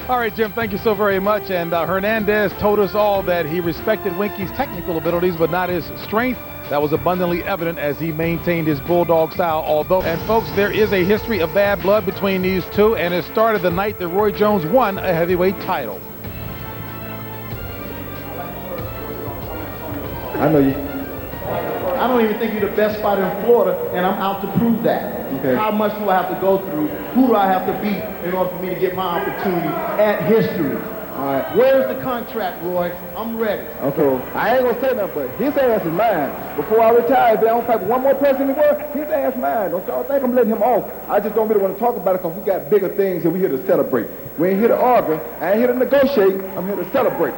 All right, Jim, thank you so very much. And Hernandez told us all that he respected Winky's technical abilities, but not his strength. That was abundantly evident as he maintained his bulldog style. And folks, there is a history of bad blood between these two, and it started the night that Roy Jones won a heavyweight title. I know you. I don't even think you're the best fighter in Florida, and I'm out to prove that. Okay. How much do I have to go through? Who do I have to beat in order for me to get my opportunity at history? All right. Where's the contract, Roy? I'm ready. Okay. I ain't gonna say nothing, but his ass is mine. Before I retire, if they don't fight with one more person in the world, his ass mine. Don't y'all think I'm letting him off? I just don't really want to talk about it because we got bigger things and we're here to celebrate. We ain't here to argue. I ain't here to negotiate. I'm here to celebrate.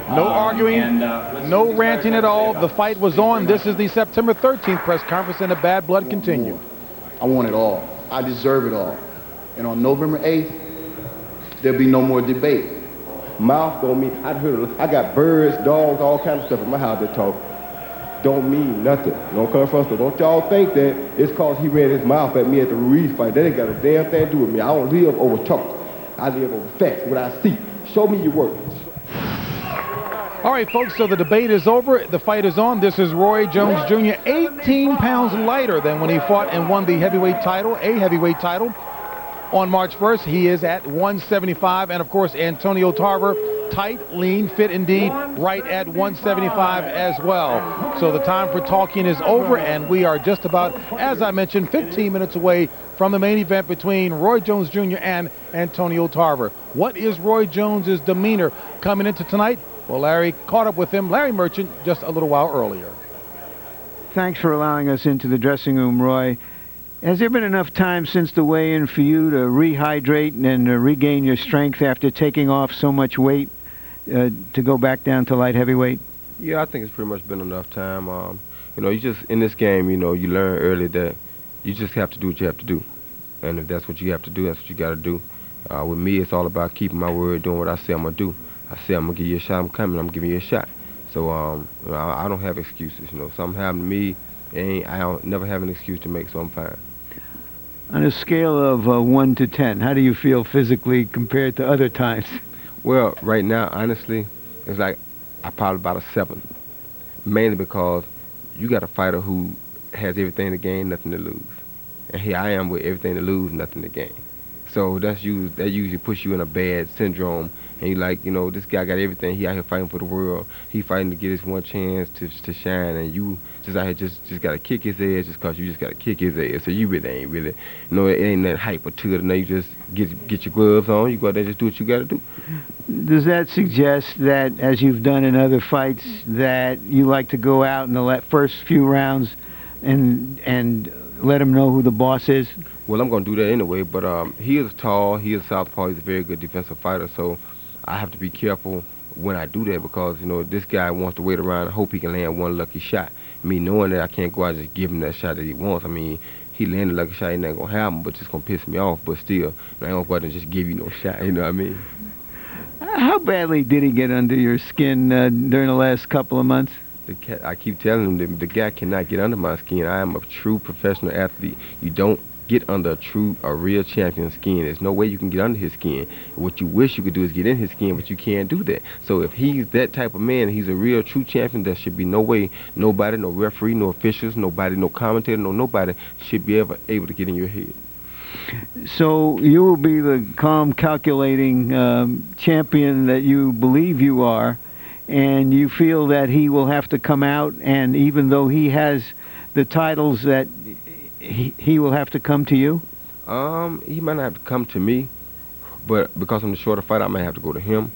No arguing, no ranting at all. The fight was on. This is the September 13th press conference, and the bad blood continued. I want it all. I deserve it all. And on November 8th, there'll be no more debate. Mouth don't mean, I got birds, dogs, all kinds of stuff in my house that talk. Don't mean nothing. Don't come from us. Don't y'all think that it's cause he ran his mouth at me at the Ruiz fight. That ain't got a damn thing to do with me. I don't live over talk. I live over facts, what I see. Show me your work. All right, folks, so the debate is over. The fight is on. This is Roy Jones Jr., 18 pounds lighter than when he fought and won the heavyweight title, on March 1st. He is at 175. And, of course, Antonio Tarver, tight, lean, fit indeed, right at 175 as well. So the time for talking is over, and we are just about, as I mentioned, 15 minutes away from the main event between Roy Jones Jr. and Antonio Tarver. What is Roy Jones's demeanor coming into tonight? Well, Larry caught up with him, Larry Merchant, just a little while earlier. Thanks for allowing us into the dressing room, Roy. Has there been enough time since the weigh-in for you to rehydrate and regain your strength after taking off so much weight to go back down to light heavyweight? Yeah, I think it's pretty much been enough time. You know, you just, in this game, you know, you learn early that you just have to do what you have to do. And if that's what you have to do, that's what you got to do. With me, it's all about keeping my word, doing what I say I'm going to do. I say I'm going to give you a shot, I'm coming, I'm giving you a shot. So you know, I don't have excuses. You know, something happened to me, I don't never have an excuse to make, so I'm fine. On a scale of 1 to 10, how do you feel physically compared to other times? Well, right now, honestly, it's like I'm probably about a 7. Mainly because you got a fighter who has everything to gain, nothing to lose. And here I am with everything to lose, nothing to gain. So that usually puts you in a bad syndrome. And you like, you know, this guy got everything. He out here fighting for the world. He fighting to get his one chance to shine, and you just out here just got to kick his ass just because you just got to kick his ass. So you really ain't really, you know, it ain't that hyper to it. No, you just get your gloves on. You go out there and just do what you got to do. Does that suggest that, as you've done in other fights, that you like to go out in the first few rounds and let him know who the boss is? Well, I'm going to do that anyway, but he is tall. He is southpaw. He's a very good defensive fighter, so I have to be careful when I do that because, you know, this guy wants to wait around and hope he can land one lucky shot. Me knowing that I can't go out and just give him that shot that he wants. I mean, he landed a lucky shot, he ain't going to have him, but it's going to piss me off. But still, I ain't going to go out and just give you no shot, you know what I mean? How badly did he get under your skin during the last couple of months? I keep telling him the guy cannot get under my skin. I am a true professional athlete. You don't get under a real champion's skin. There's no way you can get under his skin. What you wish you could do is get in his skin, but you can't do that. So if he's that type of man, he's a real true champion, there should be no way nobody, no referee, no officials, nobody, no commentator, nobody should be ever able to get in your head. So you will be the calm, calculating champion that you believe you are, and you feel that he will have to come out, and even though he has the titles, that he will have to come to you? He might not have to come to me, but because I'm the shorter fighter, I might have to go to him.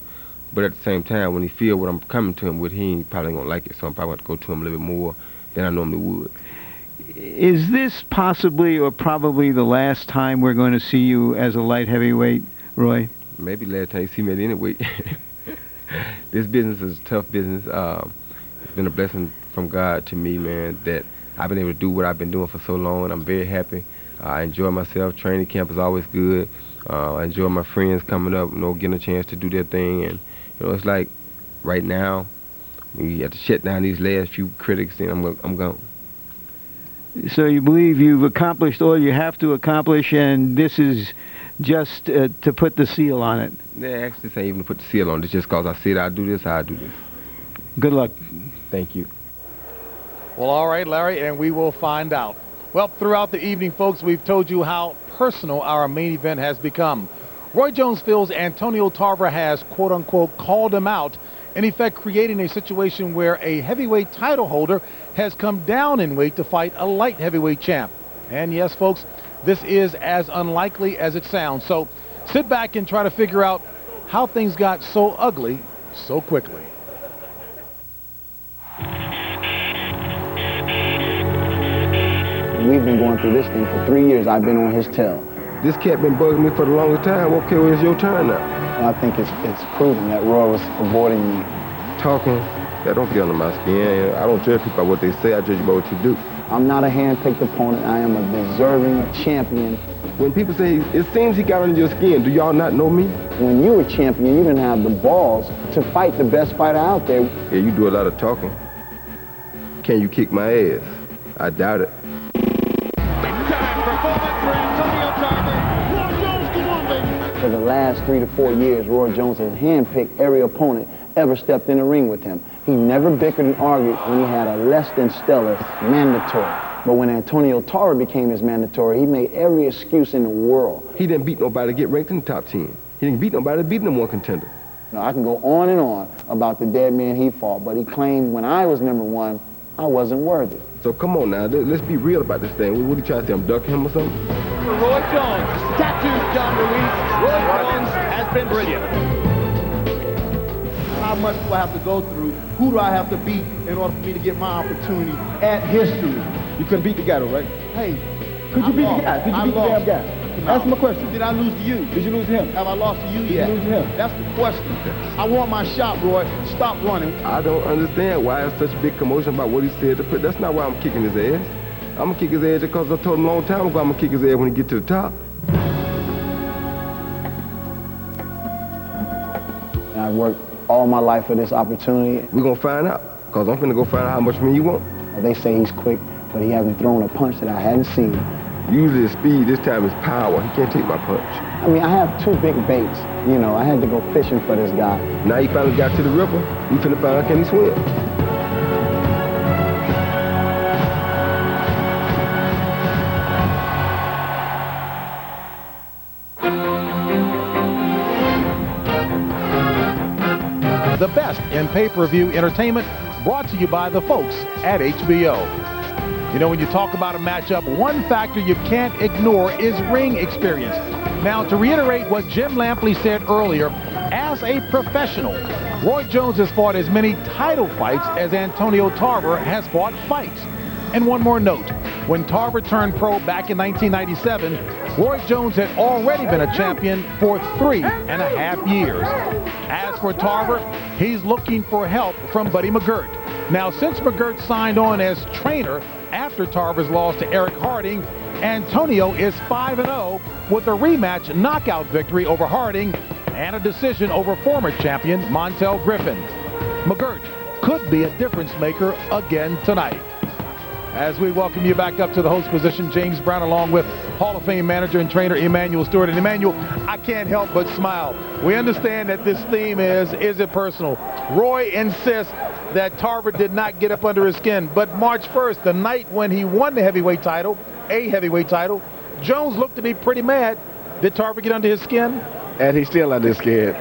But at the same time, when he feel what I'm coming to him with, he probably ain't gonna like it, so I'm probably going to go to him a little bit more than I normally would. Is this possibly or probably the last time we're going to see you as a light heavyweight, Roy? Maybe last time you see me at any weight. This business is a tough business. It's been a blessing from God to me, man, that I've been able to do what I've been doing for so long, and I'm very happy. I enjoy myself. Training camp is always good. I enjoy my friends coming up, you know, getting a chance to do their thing. And, you know, it's like right now, you have to shut down these last few critics, and I'm gone. So you believe you've accomplished all you have to accomplish, and this is just to put the seal on it? Yeah, actually, this ain't even to put the seal on it. It's just because I said I'd do this, I'll do this. Good luck. Thank you. Well, all right, Larry, and we will find out. Well, throughout the evening, folks, we've told you how personal our main event has become. Roy Jones feels Antonio Tarver has, quote-unquote, called him out, in effect creating a situation where a heavyweight title holder has come down in weight to fight a light heavyweight champ. And yes, folks, this is as unlikely as it sounds. So sit back and try to figure out how things got so ugly so quickly. We've been going through this thing for 3 years. I've been on his tail. This cat been bugging me for the longest time. Okay, well, it's your turn now. I think it's proven that Roy was avoiding me. Talking, that don't get under my skin. I don't judge people by what they say. I judge you by what you do. I'm not a hand-picked opponent. I am a deserving champion. When people say, it seems he got under your skin, do y'all not know me? When you were champion, you didn't have the balls to fight the best fighter out there. Yeah, you do a lot of talking. Can you kick my ass? I doubt it. For the last 3 to 4 years, Roy Jones has handpicked every opponent ever stepped in the ring with him. He never bickered and argued when he had a less than stellar mandatory. But when Antonio Tarver became his mandatory, he made every excuse in the world. He didn't beat nobody to get ranked in the top 10. He didn't beat nobody to beat number one contender. Now, I can go on and on about the dead man he fought, but he claimed when I was number one, I wasn't worthy. So come on now, let's be real about this thing. What are you trying to say, I'm ducking him or something? Roy Jones, tattooed John Ruiz. Roy Jones has been brilliant. How much do I have to go through? Who do I have to beat in order for me to get my opportunity at history? You couldn't beat the guy though, right? Hey, Could you beat the guy? Could you beat the damn guy? Ask him a question. Did I lose to you? Did you lose to him? Have I lost to you yet? Did you lose to him? That's the question. I want my shot, Roy. Stop running. I don't understand why there's such big commotion about what he said to put. That's not why I'm kicking his ass. I'm gonna kick his ass because I told him a long time ago I'm gonna kick his ass when he get to the top. And I worked all my life for this opportunity. We're gonna find out, because I'm gonna go find out how much money you want. They say he's quick, but he hasn't thrown a punch that I hadn't seen. Usually his speed, this time is power. He can't take my punch. I mean, I have 2 big baits. You know, I had to go fishing for this guy. Now he finally got to the river. We finna find out can he swim. and pay-per-view entertainment brought to you by the folks at HBO. You know, when you talk about a matchup, one factor you can't ignore is ring experience. Now, to reiterate what Jim Lampley said earlier, as a professional, Roy Jones has fought as many title fights as Antonio Tarver has fought fights. And one more note, when Tarver turned pro back in 1997, Roy Jones had already been a champion for 3.5 years. As for Tarver, he's looking for help from Buddy McGirt. Now, since McGirt signed on as trainer after Tarver's loss to Eric Harding, Antonio is 5-0 with a rematch knockout victory over Harding and a decision over former champion Montel Griffin. McGirt could be a difference maker again tonight. As we welcome you back up to the host position, James Brown along with Hall of Fame manager and trainer Emanuel Stewart. And Emanuel, I can't help but smile. We understand that this theme is it personal? Roy insists that Tarver did not get up under his skin. But March 1st, the night when he won the heavyweight title, Jones looked to be pretty mad. Did Tarver get under his skin? And he's still under his skin.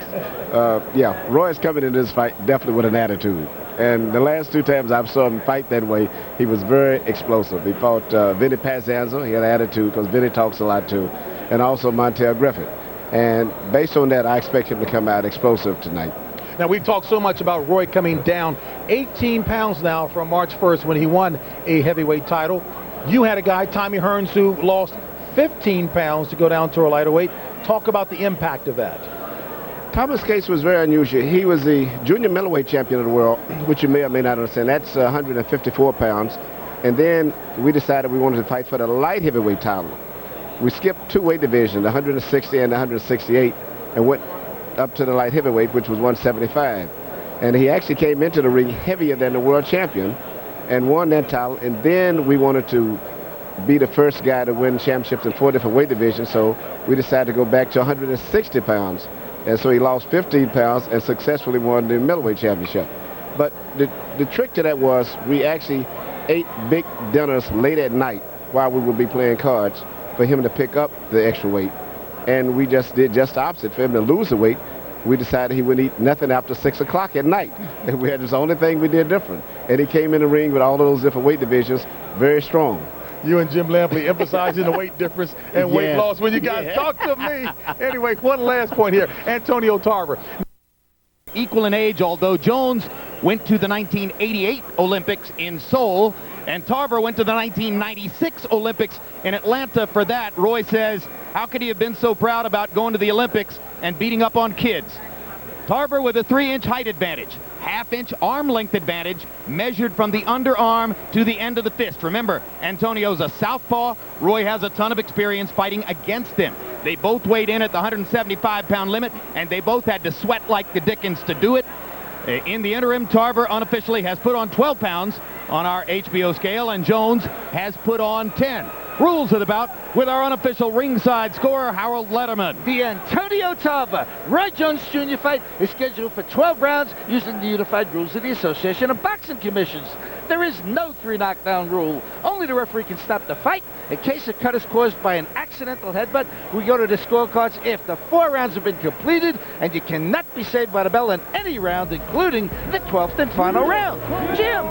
Yeah, Roy's coming in this fight definitely with an attitude. And the last 2 times I've saw him fight that way, he was very explosive. He fought Vinny Pazanzo. He had an attitude because Vinny talks a lot too. And also Montel Griffin. And based on that, I expect him to come out explosive tonight. Now, we've talked so much about Roy coming down 18 pounds now from March 1st when he won a heavyweight title. You had a guy, Tommy Hearns, who lost 15 pounds to go down to a lighter weight. Talk about the impact of that. Thomas' case was very unusual. He was the junior middleweight champion of the world, which you may or may not understand. That's 154 pounds. And then we decided we wanted to fight for the light heavyweight title. We skipped 2 weight divisions, the 160 and the 168, and went up to the light heavyweight, which was 175. And he actually came into the ring heavier than the world champion and won that title. And then we wanted to be the first guy to win championships in 4 different weight divisions, so we decided to go back to 160 pounds. And so he lost 15 pounds and successfully won the middleweight championship. But the trick to that was we actually ate big dinners late at night while we would be playing cards for him to pick up the extra weight. And we just did just the opposite. For him to lose the weight, we decided he wouldn't eat nothing after 6 o'clock at night. And we had this only thing we did different. And he came in the ring with all of those different weight divisions very strong. You and Jim Lampley emphasizing the weight difference and weight loss when you guys talk to me. Anyway, one last point here. Antonio Tarver. Equal in age, although Jones went to the 1988 Olympics in Seoul, and Tarver went to the 1996 Olympics in Atlanta for that. Roy says, how could he have been so proud about going to the Olympics and beating up on kids? Tarver with a 3-inch height advantage, half-inch arm length advantage measured from the underarm to the end of the fist. Remember, Antonio's a southpaw. Roy has a ton of experience fighting against him. They both weighed in at the 175-pound limit, and they both had to sweat like the dickens to do it. In the interim, Tarver unofficially has put on 12 pounds on our HBO scale, and Jones has put on 10. Rules of the bout with our unofficial ringside scorer, Harold Letterman. The Antonio Tarver Roy Jones Jr. fight is scheduled for 12 rounds using the unified rules of the Association of Boxing Commissions. There is no 3 knockdown rule. Only the referee can stop the fight. In case a cut is caused by an accidental headbutt, we go to the scorecards after 4 rounds have been completed, and you cannot be saved by the bell in any round, including the 12th and final round. Jim!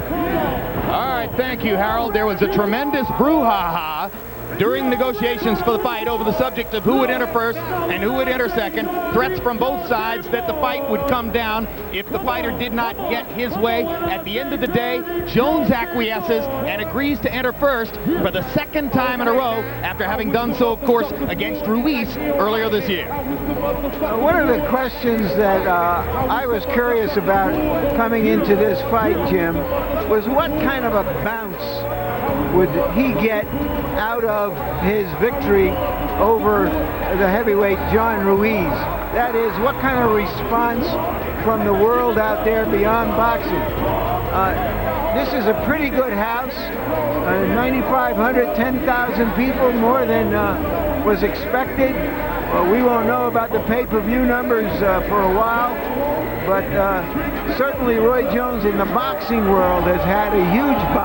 All right, thank you, Harold. There was a tremendous brouhaha during negotiations for the fight over the subject of who would enter first and who would enter second. Threats from both sides that the fight would come down if the fighter did not get his way. At the end of the day, Jones acquiesces and agrees to enter first for the 2nd time in a row after having done so, of course, against Ruiz earlier this year. One of the questions that I was curious about coming into this fight, Jim, was what kind of a bounce would he get out of his victory over the heavyweight John Ruiz? That is, what kind of response from the world out there beyond boxing? This is a pretty good house, 9,500, 10,000 people, more than was expected. We won't know about the pay-per-view numbers for a while, but certainly Roy Jones in the boxing world has had a huge